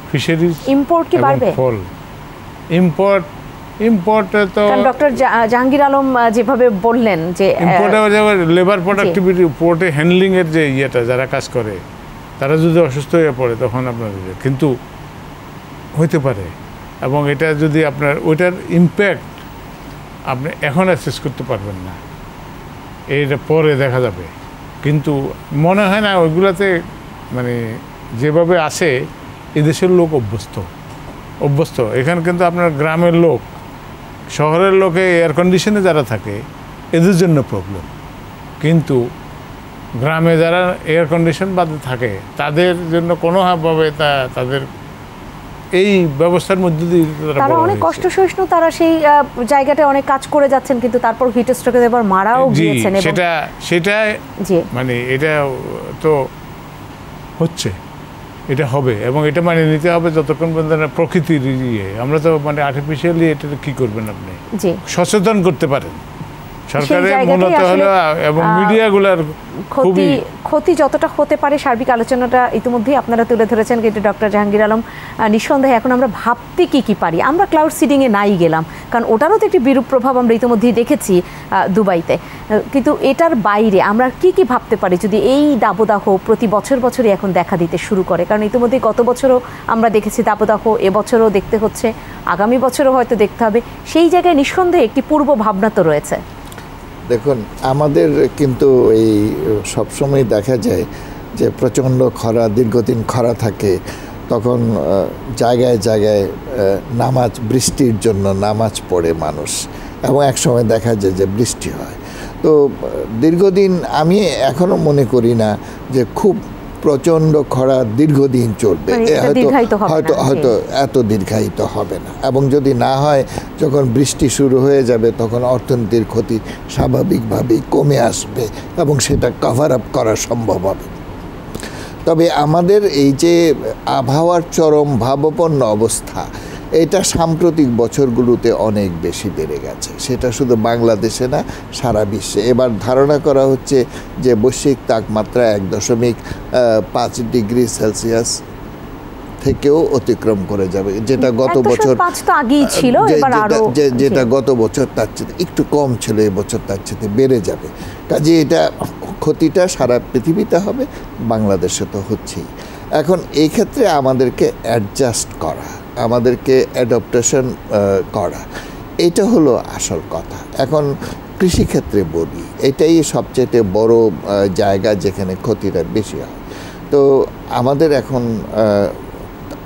ফিশারিজ। ইম্পোর্ট কি বাড়বে? ফল ইম্পোর্টে তো ডক্টর জাহাঙ্গীর আলম যেভাবে বললেন যে ইম্পোর্টে লেবার প্রোডাক্টিভিটি, পোর্টে হ্যান্ডলিং এর যে ইয়েটা যারা কাজ করে তারা যদি অসুস্থ হয়ে পড়ে তখন আপনাদের কিন্তু হইতে পারে। এবং এটা যদি আপনার ওইটার ইম্প্যাক্ট আপনি এখন অ্যাসেস করতে পারবেন না, এইটা পরে দেখা যাবে। কিন্তু মনে হয় না ওইগুলাতে মানে যেভাবে আসে এদেশের লোক অভ্যস্ত। এখানে কিন্তু আপনার গ্রামের লোক, শহরের লোকে এয়ার কন্ডিশনে যারা থাকে এদের জন্য প্রবলেম, কিন্তু গ্রামে যারা এয়ার কন্ডিশন বাদে থাকে তাদের জন্য কোনোভাবে তাদের এই ব্যবস্থার মধ্যে দিয়ে তারা অনেক কষ্ট সহিষ্ণু, তারা সেই জায়গাটা অনেক কাজ করে যাচ্ছেন, কিন্তু তারপর হিট স্ট্রোকে এবার মারাও গিয়েছেন। সেটা মানে এটা তো হচ্ছে, এটা হবে এবং এটা মানে নিতে হবে যতক্ষণ পর্যন্ত প্রকৃতির ইয়ে। আমরা তো মানে আর্টিফিশিয়ালি এটা কি করবেন আপনি, সচেতন করতে পারেন সরকারের মূলত হলো এবং মিডিয়াগুলোর ক্ষতি যতটা হতে পারে সার্বিক আলোচনাটা ইতিমধ্যেই আপনারা তুলে ধরেছেন। কিন্তু ডক্টর জাহাঙ্গীর আলম, নিঃসন্দেহে এখন আমরা ভাবতে কি পারি। আমরা ক্লাউড সিডিংয়ে নাই গেলাম, কারণ ওটারও তো একটি বিরূপ প্রভাব আমরা ইতিমধ্যেই দেখেছি দুবাইতে। কিন্তু এটার বাইরে আমরা কি ভাবতে পারি যদি এই দাবদাহ প্রতি বছরই এখন দেখা দিতে শুরু করে? কারণ ইতিমধ্যেই গত বছরও আমরা দেখেছি দাবদাহ, এবছরও দেখতে হচ্ছে, আগামী বছরও হয়তো দেখতে হবে। সেই জায়গায় নিঃসন্দেহে একটি পূর্ব ভাবনা তো রয়েছে। দেখুন, আমাদের কিন্তু এই সবসময় দেখা যায় যে প্রচণ্ড খরা, দীর্ঘদিন খরা থাকে, তখন জায়গায় বৃষ্টির জন্য নামাজ পড়ে মানুষ, এবং একসময় দেখা যায় যে বৃষ্টি হয়। তো দীর্ঘদিন আমি এখনও মনে করি না যে খুব প্রচণ্ড খরা দীর্ঘদিন চলবে, হয়তো এত দীর্ঘায়িত হবে না। এবং যদি না হয়, যখন বৃষ্টি শুরু হয়ে যাবে তখন অর্থনীতির ক্ষতি স্বাভাবিকভাবেই কমে আসবে এবং সেটা কভার আপ করা সম্ভব হবে। তবে আমাদের এই যে আবহাওয়ার চরম ভাবাপন্ন অবস্থা, এটা সাম্প্রতিক বছরগুলোতে অনেক বেশি বেড়ে গেছে। সেটা শুধু বাংলাদেশে না, সারা বিশ্বে। এবার ধারণা করা হচ্ছে যে বৈশ্বিক তাপমাত্রা 1.5 ডিগ্রি সেলসিয়াস থেকেও অতিক্রম করে যাবে, যেটা গত বছর যেটা গত বছর তার চেয়ে একটু কম ছিল, এই বছর তার চেয়ে বেড়ে যাবে। কাজে এটা ক্ষতিটা সারা পৃথিবীতে হবে, বাংলাদেশে তো হচ্ছেই। এখন এই ক্ষেত্রে আমাদেরকে অ্যাডজাস্ট করা, আমাদেরকে অ্যাডাপ্টেশন করা, এটা হলো আসল কথা। এখন কৃষিক্ষেত্রে বলি, এটাই সবচেয়ে বড় জায়গা যেখানে ক্ষতিটা বেশি হয়। তো আমাদের এখন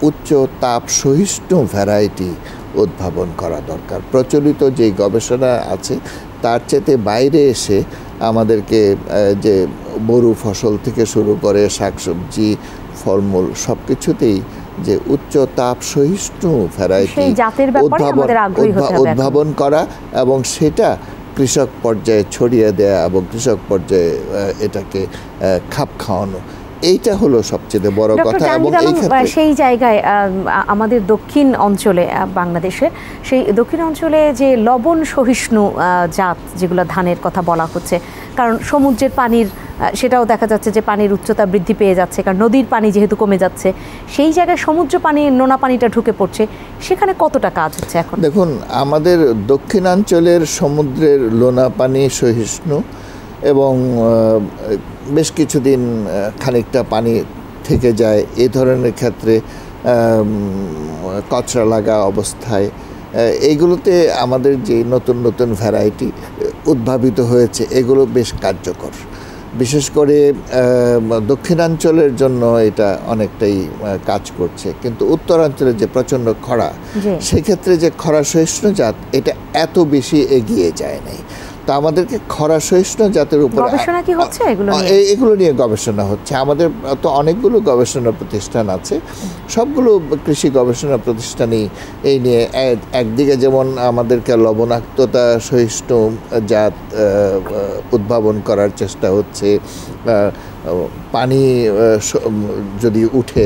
উচ্চ তাপ সহিষ্ণু ভ্যারাইটি উদ্ভাবন করা দরকার। প্রচলিত যে গবেষণা আছে তার চেয়ে বাইরে এসে আমাদেরকে যে বড়ু ফসল থেকে শুরু করে শাকসবজি, ফলমূল সব কিছুতেই যে উচ্চ তাপ সহিষ্ণু ভ্যারাইটি উদ্ভাবন করা এবং সেটা কৃষক পর্যায়ে ছড়িয়ে দেয়া এবং কৃষক পর্যায়ে এটাকে খাপ খাওয়ানো, এইটা হলো সবচেয়ে বড় কথা। এবং সেই জায়গায় আমাদের দক্ষিণ অঞ্চলে, বাংলাদেশের সেই দক্ষিণ অঞ্চলে যে লবণ সহিষ্ণু জাত যেগুলো ধানের কথা বলা হচ্ছে, কারণ সমুদ্রের পানির সেটাও দেখা যাচ্ছে যে পানির উচ্চতা বৃদ্ধি পেয়ে যাচ্ছে, কারণ নদীর পানি যেহেতু কমে যাচ্ছে, সেই জায়গায় সমুদ্র পানি, নোনা পানিটা ঢুকে পড়ছে, সেখানে কতটা কাজ হচ্ছে এখন? দেখুন, আমাদের দক্ষিণাঞ্চলের সমুদ্রের লোনা পানি সহিষ্ণু এবং বেশ কিছুদিন খানিকটা পানি থেকে যায়, এ ধরনের ক্ষেত্রে কচরা লাগা অবস্থায় এইগুলোতে আমাদের যে নতুন নতুন ভ্যারাইটি উদ্ভাবিত হয়েছে এগুলো বেশ কার্যকর। বিশেষ করে দক্ষিণাঞ্চলের জন্য এটা অনেকটাই কাজ করছে, কিন্তু উত্তরাঞ্চলে যে প্রচণ্ড খরা, সেক্ষেত্রে যে খরা সহিষ্ণু জাত এটা এত বেশি এগিয়ে যায় নাই। তো আমাদেরকে খরা সহিষ্ণু জাতের উপরে গবেষণা কি হচ্ছে এগুলো নিয়ে গবেষণা হচ্ছে। আমাদের তো অনেকগুলো গবেষণা প্রতিষ্ঠান আছে, সবগুলো কৃষি গবেষণা প্রতিষ্ঠানই এই নিয়ে একদিকে যেমন আমাদেরকে লবণাক্ততা সহিষ্ণু জাত উদ্ভাবন করার চেষ্টা হচ্ছে, পানি যদি উঠে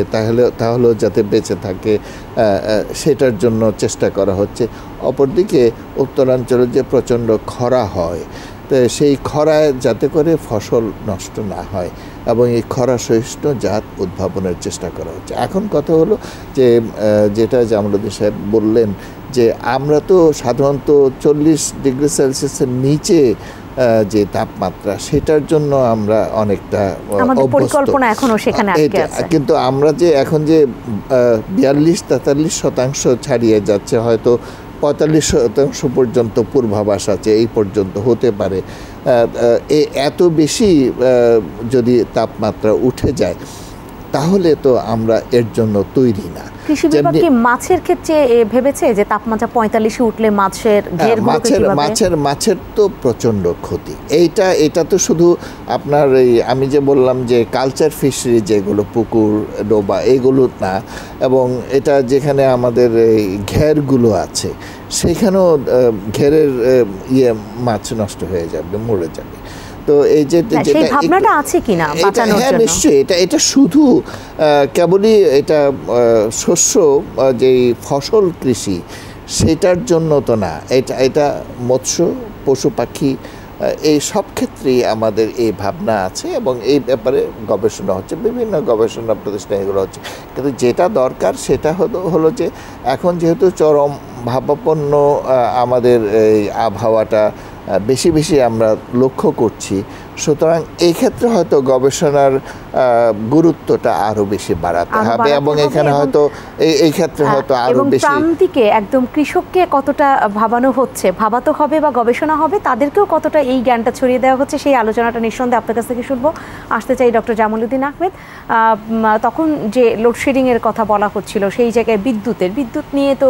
তাহলেও যাতে বেঁচে থাকে সেটার জন্য চেষ্টা করা হচ্ছে। অপরদিকে উত্তরাঞ্চলে যে প্রচণ্ড খরা হয়, তো সেই খরায় যাতে করে ফসল নষ্ট না হয় এবং এই খরা সহিষ্ণু জাত উদ্ভাবনের চেষ্টা করা হচ্ছে। এখন কথা হলো যে যেটা জামালউদ্দিন সাহেব বললেন যে আমরা তো সাধারণত 40 ডিগ্রি সেলসিয়াসের নিচে যে তাপমাত্রা, সেটার জন্য আমরা অনেকটা পরিকল্পনা এখনো সেখানে আটকে আছে। কিন্তু আমরা যে এখন যে 42-43% ছাড়িয়ে যাচ্ছে, হয়তো 45% পর্যন্ত পূর্বাভাস আছে, এই পর্যন্ত হতে পারে। এত বেশি যদি তাপমাত্রা উঠে যায় তাহলে তো আমরা এর জন্য তৈরি না। কৃষি বিভাগ কি মাছের ক্ষেত্রে ভেবেছে যে তাপমাত্রা 45 উঠলে মাছের তো প্রচণ্ড ক্ষতি। এটা তো শুধু আপনার আমি যে বললাম যে কালচার ফিশারি যেগুলো পুকুর ডোবা এগুলো না, এবং এটা যেখানে আমাদের ঘেরগুলো আছে সেখানেও ঘেরের মাছ নষ্ট হয়ে যাবে, মরে যাবে। তো এই যে ভাবনাটা আছে কিনা বাঁচানোর জন্য, নিশ্চয়ই এটা শুধু কেবলই এটা শস্য যে ফসল কৃষি সেটার জন্য তো না, এটা মৎস্য পশু পাখি এই সব ক্ষেত্রেই আমাদের এই ভাবনা আছে এবং এই ব্যাপারে গবেষণা হচ্ছে, বিভিন্ন গবেষণা প্রতিষ্ঠান এগুলো হচ্ছে। কিন্তু যেটা দরকার সেটা হলো যে এখন যেহেতু চরম ভাবাপন্ন আমাদের এই আবহাওয়াটা বেশি বেশি আমরা লক্ষ্য করছি, সুতরাং এই ক্ষেত্রে হয়তো গবেষণার গুরুত্বটা আরো বেশি বাড়াতে হবে এবং এখানে হয়তো এই ক্ষেত্রে হয়তো আরো বেশি প্রান্তিকে একদম কৃষককে কতটা ভাবাতে হবে বা গবেষণা হবে, তাদেরকেও কতটা এই জ্ঞানটা ছড়িয়ে দেওয়া হচ্ছে, সেই আলোচনাটা নিঃসন্দেহে আপনার কাছ থেকে শুনবো। আসতে চাই ডক্টর জামালউদ্দিন আহমেদ। তখন যে লোডশেডিং এর কথা বলা হচ্ছিল, সেই জায়গায় বিদ্যুৎ নিয়ে তো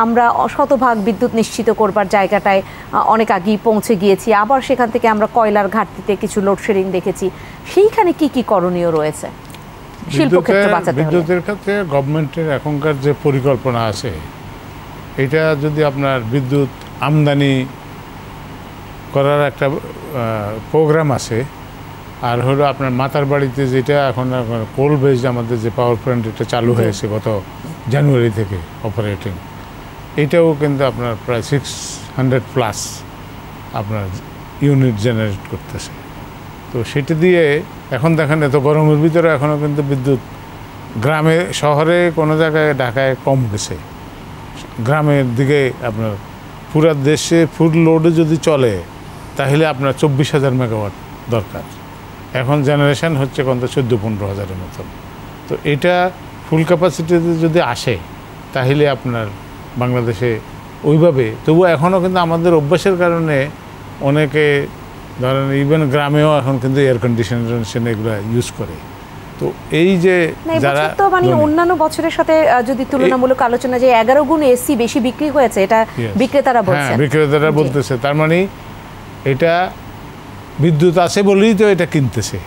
আমরা শতভাগ বিদ্যুৎ নিশ্চিত করবার জায়গাটায় অনেক আগেই পৌঁছে গিয়েছি, আবার সেখান থেকে আমরা কয়লার ঘাটতিতে কিছু লোডশেডিং দেখেছি। সেইখানে কি কি করণীয় রয়েছে শিল্পক্ষেত্র বাঁচাতে হলে? বিদ্যুতের ক্ষেত্রে গভর্নমেন্টের এখনকার যে পরিকল্পনা আছে, এটা যদি আপনার বিদ্যুৎ আমদানি করার একটা প্রোগ্রাম আছে, আর হলো আপনার মাতার বাড়িতে যেটা এখন কোল বেসড আমাদের যে পাওয়ার প্ল্যান্ট এটা চালু হয়েছে গত জানুয়ারি থেকে অপারেটিং, এটাও কিন্তু আপনার প্রায় 600+ আপনার ইউনিট জেনারেট করতেছে। তো সেটা দিয়ে এখন দেখেন এত গরমের ভিতরে এখনও কিন্তু বিদ্যুৎ গ্রামে শহরে কোনো জায়গায় ঢাকায় কম গেছে, গ্রামের দিকে আপনার পুরা দেশে ফুল লোডে যদি চলে তাহলে আপনার 24,000 মেগাওয়াট দরকার। এখন জেনারেশন হচ্ছে কত 14-15,000-এর মতন। তো এটা ফুল ক্যাপাসিটিতে যদি আসে তাহলে আপনার বাংলাদেশে ওইভাবে, তবু এখনও কিন্তু আমাদের অভ্যাসের কারণে অনেকে ধরেন ইভেন গ্রামেও এখন কিন্তু এয়ার কন্ডিশনার এগুলো ইউজ করে। তো এই যে যারা অন্যান্য বছরের সাথে যদি তুলনামূলক আলোচনা যে 11 গুণ এসি বেশি বিক্রি হয়েছে, এটা বিক্রেতারা বলছে। বিক্রেতারা বলতেছে, তার মানে এটা বিদ্যুৎ আছে বলেই তো এটা কিনতেছে,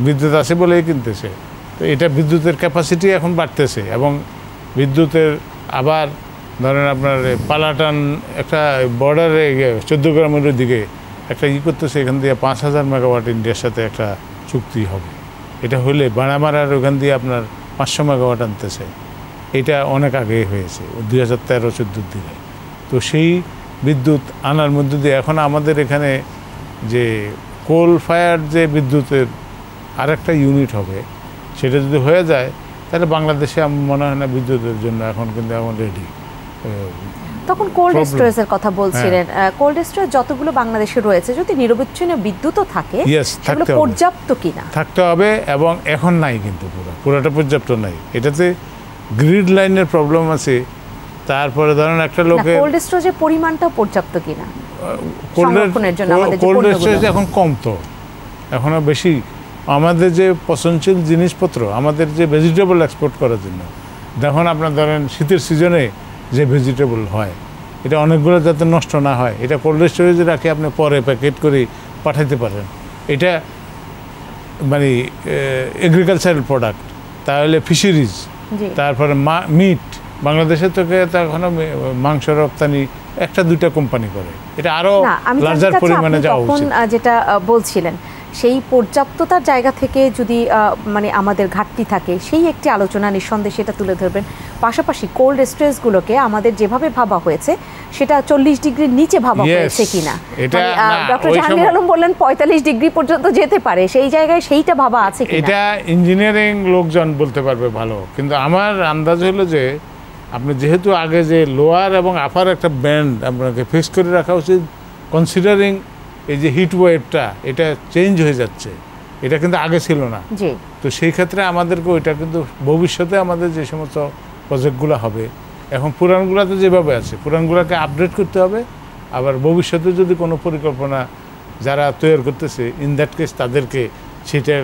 বিদ্যুৎ আছে বলেই কিনতেছে। তো এটা বিদ্যুতের ক্যাপাসিটি এখন বাড়তেছে এবং বিদ্যুতের আবার ধরেন আপনার পালাটান একটা বর্ডারে 14 গ্রামের দিকে একটা করতেছে, এখান দিয়ে 5,000 মেগাওয়াট ইন্ডিয়ার সাথে একটা চুক্তি হবে। এটা হলে বাড়ামারার ওখান দিয়ে আপনার 500 মেগাওয়াট আনতেছে। এটা অনেক আগে হয়েছে 2013-14 দিকে। তো সেই বিদ্যুৎ আনার মধ্যে দিয়ে এখন আমাদের এখানে যে কোল ফায়ার যে বিদ্যুতের আরেকটা ইউনিট হবে, সেটা যদি হয়ে যায় তাহলে বাংলাদেশে আমার মনে হয় না বিদ্যুতের জন্য এখন কিন্তু এখন রেডি। তখন কোল্ড স্টোরেজের কথা বলছিলেন, কোল্ড স্টোরেজ যতগুলো বাংলাদেশে রয়েছে যদি নিরবচ্ছিন্ন বিদ্যুৎও থাকে সেগুলো পর্যাপ্ত কিনা থাকতে হবে, এবং এখন নাই কিন্তু পুরোটা পর্যাপ্ত নাই। এটাতে গ্রিড লাইনের প্রবলেম আছে। তারপরে ধরেন একটা লোকে কোল্ড স্টোরেজের পরিমাণটাও পর্যাপ্ত কিনা, কোল্ড স্টোরেজ এখন কম, তো এখনো বেশি আমাদের যে পচনশীল জিনিসপত্র, আমাদের যে ভেজিটেবল এক্সপোর্ট করার জন্য, দেখুন আপনার ধরেন শীতের সিজনে যে ভেজিটেবল হয় এটা অনেকগুলো যাতে নষ্ট না হয়, এটা কোল্ড স্টোরেজে রাখে আপনি পরে প্যাকেট করে পাঠাতে পারেন। এটা মানে এগ্রিকালচারাল প্রোডাক্ট, তাহলে ফিশারিজ, তারপরে মিট, বাংলাদেশের থেকে এখনো মাংস রপ্তানি একটা দুইটা কোম্পানি করে, এটা আরো লার্জার পরিমাণে যাওয়া উচিত। যেটা বলছিলেন সেই পর্যাপ্ততার জায়গা থেকে যদি মানে আমাদের ঘাটতি থাকে, সেই একটি আলোচনা নিঃসন্দেহে সেটা তুলে ধরবেন। পাশাপাশি কোল্ড স্টোরেজগুলোকে আমাদের যেভাবে ভাবা হয়েছে সেটা 40 ডিগ্রির নিচে ভাবা হয়েছে কিনা। ডক্টর জাহাঙ্গীর আলম বললেন 45 ডিগ্রি পর্যন্ত যেতে পারে, সেই জায়গায় সেইটা ভাবা আছে কিনা। এটা ইঞ্জিনিয়ারিং লোকজন বলতে পারবে ভালো, কিন্তু আমার আন্দাজ হলো যে আপনি যেহেতু আগে যে লোয়ার এবং আপার একটা ব্যান্ড আপনাকে ফিক্স করে রাখা উচিত, কনসিডারিং এই যে হিট ওয়েভটা এটা চেঞ্জ হয়ে যাচ্ছে, এটা কিন্তু আগে ছিল না। তো সেই ক্ষেত্রে আমাদেরকে ওইটা কিন্তু ভবিষ্যতে আমাদের যে সমস্ত প্রজেক্টগুলো হবে, এখন পুরানগুলোতে যেভাবে আছে পুরানগুলোকে আপডেট করতে হবে, আবার ভবিষ্যতে যদি কোনো পরিকল্পনা যারা তৈরি করতেছে ইন দ্যাট কেস তাদেরকে সেটা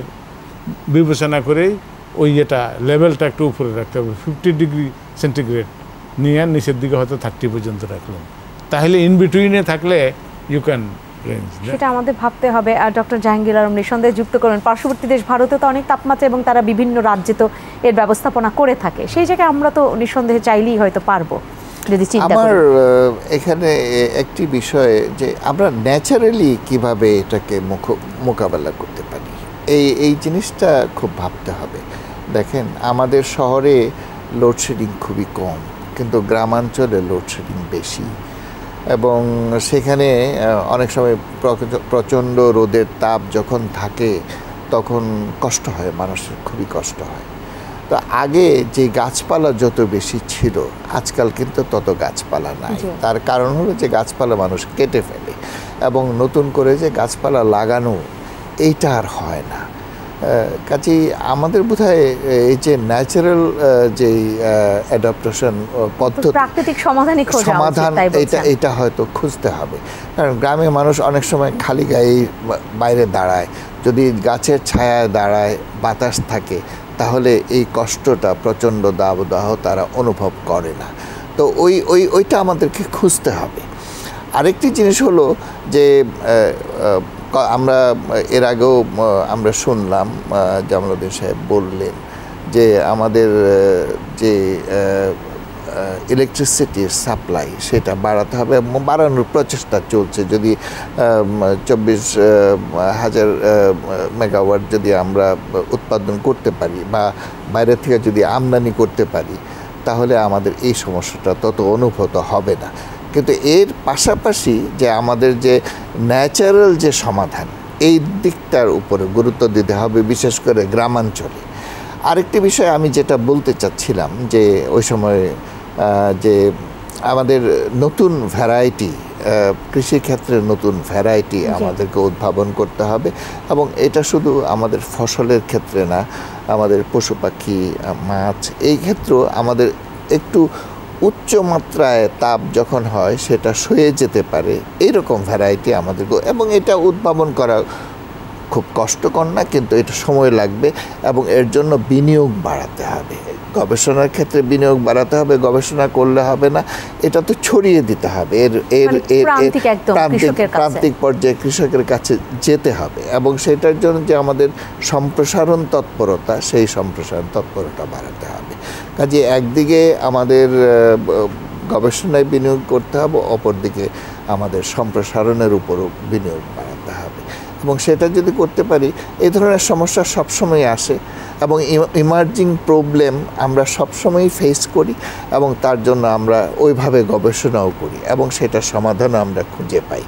বিবেচনা করেই ওই এটা লেভেলটা একটু উপরে রাখতে হবে। 50 ডিগ্রি সেন্টিগ্রেড নিয়ে নিচের দিকে হয়তো 30 পর্যন্ত রাখলাম, তাহলে ইন বিটুইনে থাকলে ইউ ক্যান, সেটা আমাদের ভাবতে হবে। আর ডক্টর জাহাঙ্গীর আলম নিঃসন্দেহে যুক্ত করবেন, পার্শ্ববর্তী দেশ ভারতে তো অনেক তাপমাত্রা এবং তারা বিভিন্ন রাজ্যে তো এর ব্যবস্থাপনা করে থাকে, সেই জায়গায় আমরা তো নিঃসন্দেহে চাইলেই হয়তো পারবো যদি চিন্তা করি। আমার এখানে একটি বিষয় যে আমরা ন্যাচারালি কিভাবে এটাকে মোকাবেলা করতে পারি, এই জিনিসটা খুব ভাবতে হবে। দেখেন, আমাদের শহরে লোডশেডিং খুবই কম, কিন্তু গ্রামাঞ্চলে লোডশেডিং বেশি, এবং সেখানে অনেক সময় প্রচণ্ড রোদের তাপ যখন থাকে তখন কষ্ট হয়, মানুষের খুবই কষ্ট হয়। তো আগে যে গাছপালা যত বেশি ছিল, আজকাল কিন্তু তত গাছপালা নাই। তার কারণ হলো যে গাছপালা মানুষ কেটে ফেলে, এবং নতুন করে যে গাছপালা লাগানো এইটা আর হয় না। কাজেই আমাদের বোধহয় এই যে ন্যাচারাল যে অ্যাডাপ্টেশন পদ্ধতি, প্রাকৃতিক সমাধান এটা হয়তো খুঁজতে হবে। কারণ গ্রামে মানুষ অনেক সময় খালি গায়ে বাইরে দাঁড়ায়, যদি গাছের ছায়ায় দাঁড়ায়, বাতাস থাকে, তাহলে এই কষ্টটা প্রচণ্ড দাবদাহ তারা অনুভব করে না। তো ওইটা আমাদেরকে খুঁজতে হবে। আরেকটি জিনিস হলো যে আমরা এর আগেও আমরা শুনলাম জামালউদ্দিন সাহেব বললেন যে আমাদের যে ইলেকট্রিসিটির সাপ্লাই সেটা বাড়াতে হবে, এবং বাড়ানোর প্রচেষ্টা চলছে। যদি 24,000 মেগাওয়াট যদি আমরা উৎপাদন করতে পারি বা বাইরে থেকে যদি আমদানি করতে পারি, তাহলে আমাদের এই সমস্যাটা তত অনুভূত হবে না। কিন্তু এর পাশাপাশি যে আমাদের যে ন্যাচারাল যে সমাধান, এই দিকটার উপরে গুরুত্ব দিতে হবে, বিশেষ করে গ্রামাঞ্চলে। আরেকটি বিষয় আমি যেটা বলতে চাচ্ছিলাম যে ওই সময় যে আমাদের নতুন ভ্যারাইটি, কৃষিক্ষেত্রে নতুন ভ্যারাইটি আমাদেরকে উদ্ভাবন করতে হবে, এবং এটা শুধু আমাদের ফসলের ক্ষেত্রে না, আমাদের পশু পাখি, মাছ, এই ক্ষেত্রেও আমাদের একটু উচ্চ মাত্রায় তাপ যখন হয় সেটা সয়ে যেতে পারে, এইরকম ভ্যারাইটি আমাদের, এবং এটা উদ্ভাবন করা খুব কষ্টকর না, কিন্তু এটা সময় লাগবে, এবং এর জন্য বিনিয়োগ বাড়াতে হবে। গবেষণার ক্ষেত্রে বিনিয়োগ বাড়াতে হবে, গবেষণা করলে হবে না, এটা তো ছড়িয়ে দিতে হবে, প্রান্তিক পর্যায়ে কৃষকের কাছে যেতে হবে, এবং সেটার জন্য যে আমাদের সম্প্রসারণ তৎপরতা, সেই সম্প্রসারণ তৎপরতা বাড়াতে হবে। কাজে একদিকে আমাদের গবেষণায় বিনিয়োগ করতে হবে, অপরদিকে আমাদের সম্প্রসারণের উপরও বিনিয়োগ বাড়াতে হবে, এবং সেটা যদি করতে পারি, এই ধরনের সমস্যা সবসময় আসে, এবং ইমার্জিং প্রবলেম আমরা সবসময়ই ফেস করি, এবং তার জন্য আমরা ওইভাবে গবেষণাও করি, এবং সেটা সমাধান আমরা খুঁজে পাই,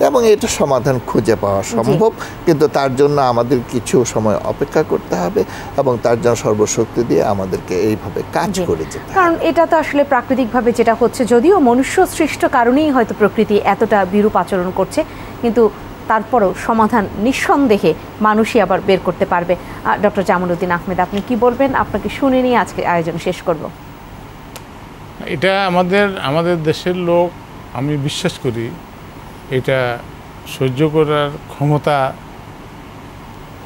এবং এটা সমাধান খুঁজে পাওয়া সম্ভব, কিন্তু তার জন্য আমাদের কিছু সময় অপেক্ষা করতে হবে, এবং তার জন্য সর্বশক্তি দিয়ে আমাদেরকে এইভাবে কাজ করে যেতে হবে। কারণ এটা তো আসলে প্রাকৃতিকভাবে যেটা হচ্ছে, যদিও মনুষ্য সৃষ্ট কারণেই হয়তো প্রকৃতি এতটা বিরূপ আচরণ করছে, কিন্তু তারপরও সমাধান নিঃসন্দেহে মানুষই আবার বের করতে পারবে। ডক্টর জামালউদ্দিন আহমেদ, আপনি কি বলবেন? আপনাকে শুনে নিয়ে আজকে আয়োজন শেষ করব। এটা আমাদের দেশের লোক, আমি বিশ্বাস করি এটা সহ্য করার ক্ষমতা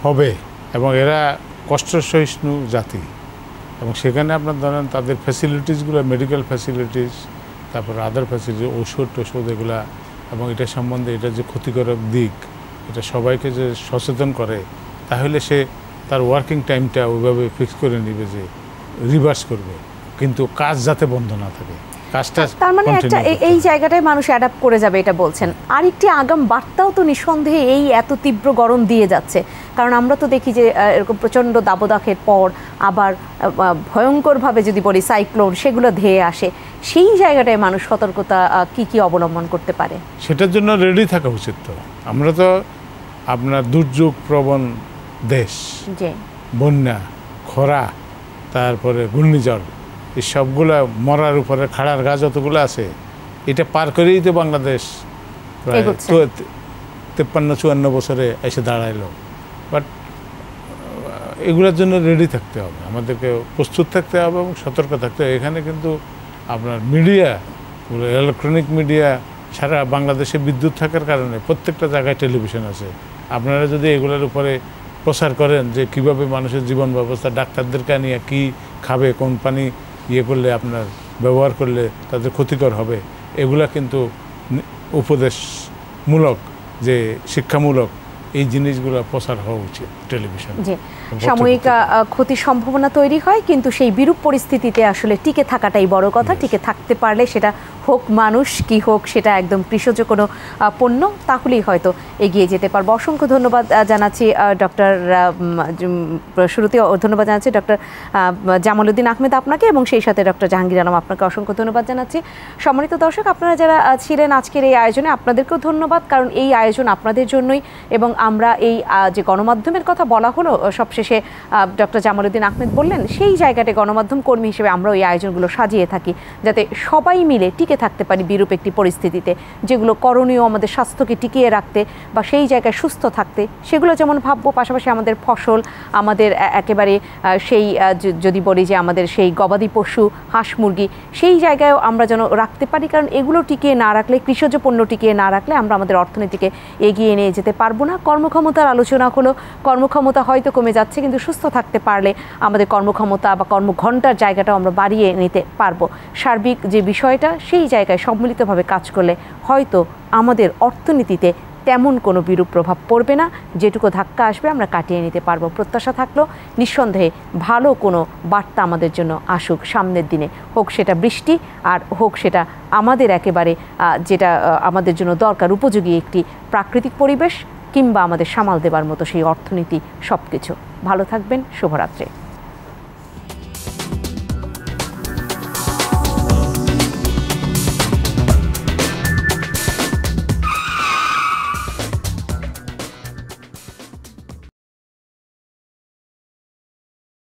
হবে, এবং এরা কষ্ট সহিষ্ণু জাতি, এবং সেখানে আপনার ধরেন তাদের ফ্যাসিলিটিসগুলো, মেডিকেল ফ্যাসিলিটিস, তারপর আদার ফ্যাসিলিটি, ওষুধ এগুলা, এবং এটা সম্বন্ধে এটা যে ক্ষতিকারক দিক, এটা সবাইকে যে সচেতন করে, তাহলে সে তার ওয়ার্কিং টাইমটা ওইভাবে ফিক্স করে নেবে যে রিভার্স করবে, কিন্তু কাজ যাতে বন্ধ না থাকে, কাজটা। তার মানে একটা এই জায়গাটায় মানুষ অ্যাডাপ্ট করে যাবে এটা বলছেন। আরেকটি আগাম বার্তাও তো নিঃসন্দেহে এই এত তীব্র গরম দিয়ে যাচ্ছে, কারণ আমরা তো দেখি যে এরকম প্রচণ্ড দাবদাহের পর আবার ভয়ঙ্করভাবে যদি বলি সাইক্লোন, সেগুলো ধেয়ে আসে। সেই জায়গাটায় মানুষ সতর্কতা কি অবলম্বন করতে পারে? সেটার জন্য রেডি থাকা উচিত। তো আমরা তো আপনার দুর্যোগ প্রবণ দেশ, বন্যা, খরা, তারপরে ঘূর্ণিঝড়, এই সবগুলা মরার উপরে খাড়ার গাছ যতগুলো আছে, এটা পার করেই তো বাংলাদেশ প্রায় 53-54 বছরে এসে দাঁড়াইলো। বাট এগুলোর জন্য রেডি থাকতে হবে, আমাদেরকে প্রস্তুত থাকতে হবে এবং সতর্ক থাকতে হবে। এখানে কিন্তু আপনার মিডিয়া, ইলেকট্রনিক মিডিয়া, সারা বাংলাদেশে বিদ্যুৎ থাকার কারণে প্রত্যেকটা জায়গায় টেলিভিশন আছে। আপনারা যদি এগুলোর উপরে প্রচার করেন যে কিভাবে মানুষের জীবন ব্যবস্থা, ডাক্তারদেরকে নিয়ে কী খাবে, কোন পানি করলে আপনার ব্যবহার করলে তাদের ক্ষতিকর হবে, এগুলা কিন্তু উপদেশমূলক, যে শিক্ষামূলক, এই জিনিসগুলো প্রচার হওয়া উচিত টেলিভিশন। সাময়িক ক্ষতির সম্ভাবনা তৈরি হয়, কিন্তু সেই বিরূপ পরিস্থিতিতে আসলে টিকে থাকাটাই বড় কথা। টিকে থাকতে পারলে, সেটা হোক মানুষ কি হোক, সেটা একদম কৃষজ কোনো পণ্য, তাহলেই হয়তো এগিয়ে যেতে পারবো। অসংখ্য ধন্যবাদ জানাচ্ছি ডক্টর, শুরুতে ধন্যবাদ জানাচ্ছি ডক্টর জামালউদ্দিন আহমেদ আপনাকে, এবং সেই সাথে ডক্টর জাহাঙ্গীর আলম আপনাকে অসংখ্য ধন্যবাদ জানাচ্ছি। সম্মানিত দর্শক, আপনারা যারা ছিলেন আজকের এই আয়োজনে, আপনাদেরকেও ধন্যবাদ, কারণ এই আয়োজন আপনাদের জন্যই। এবং আমরা এই যে গণমাধ্যমের কথা বলা হলো সবশেষে, ডক্টর জামালউদ্দিন আহমেদ বললেন, সেই জায়গাতে গণমাধ্যম কর্মী হিসেবে আমরাও এই আয়োজনগুলো সাজিয়ে থাকি, যাতে সবাই মিলে টিকে থাকতে পারি বিরূপ একটি পরিস্থিতিতে। যেগুলো করণীয় আমাদের স্বাস্থ্যকে টিকিয়ে রাখতে বা সেই জায়গায় সুস্থ থাকতে, সেগুলো যেমন ভাববো, পাশাপাশি আমাদের ফসল, আমাদের একেবারে সেই যদি বলি যে আমাদের সেই গবাদি পশু, হাঁস মুরগি, সেই জায়গায়ও আমরা যেন রাখতে পারি, কারণ এগুলো টিকিয়ে না রাখলে, কৃষিজ পণ্য টিকিয়ে না রাখলে আমরা আমাদের অর্থনীতিকে এগিয়ে নিয়ে যেতে পারবো না। কর্মক্ষমতার আলোচনা হলো, কর্মক্ষমতা হয়তো কমে যাচ্ছে, কিন্তু সুস্থ থাকতে পারলে আমাদের কর্মক্ষমতা বা কর্মঘণ্টার জায়গাটাও আমরা বাড়িয়ে নিতে পারবো। সার্বিক যে বিষয়টা, সেই জায়গায় সম্মিলিতভাবে কাজ করলে হয়তো আমাদের অর্থনীতিতে তেমন কোনো বিরূপ প্রভাব পড়বে না। যেটুকু ধাক্কা আসবে আমরা কাটিয়ে নিতে পারবো। প্রত্যাশা থাকলো নিঃসন্দেহে ভালো কোনো বার্তা আমাদের জন্য আসুক সামনের দিনে, হোক সেটা বৃষ্টি, আর হোক সেটা আমাদের একেবারে যেটা আমাদের জন্য দরকার, উপযোগী একটি প্রাকৃতিক পরিবেশ, কিংবা আমাদের সামাল দেবার মতো সেই অর্থনীতি। সব কিছু ভালো থাকবেন। শুভরাত্রি।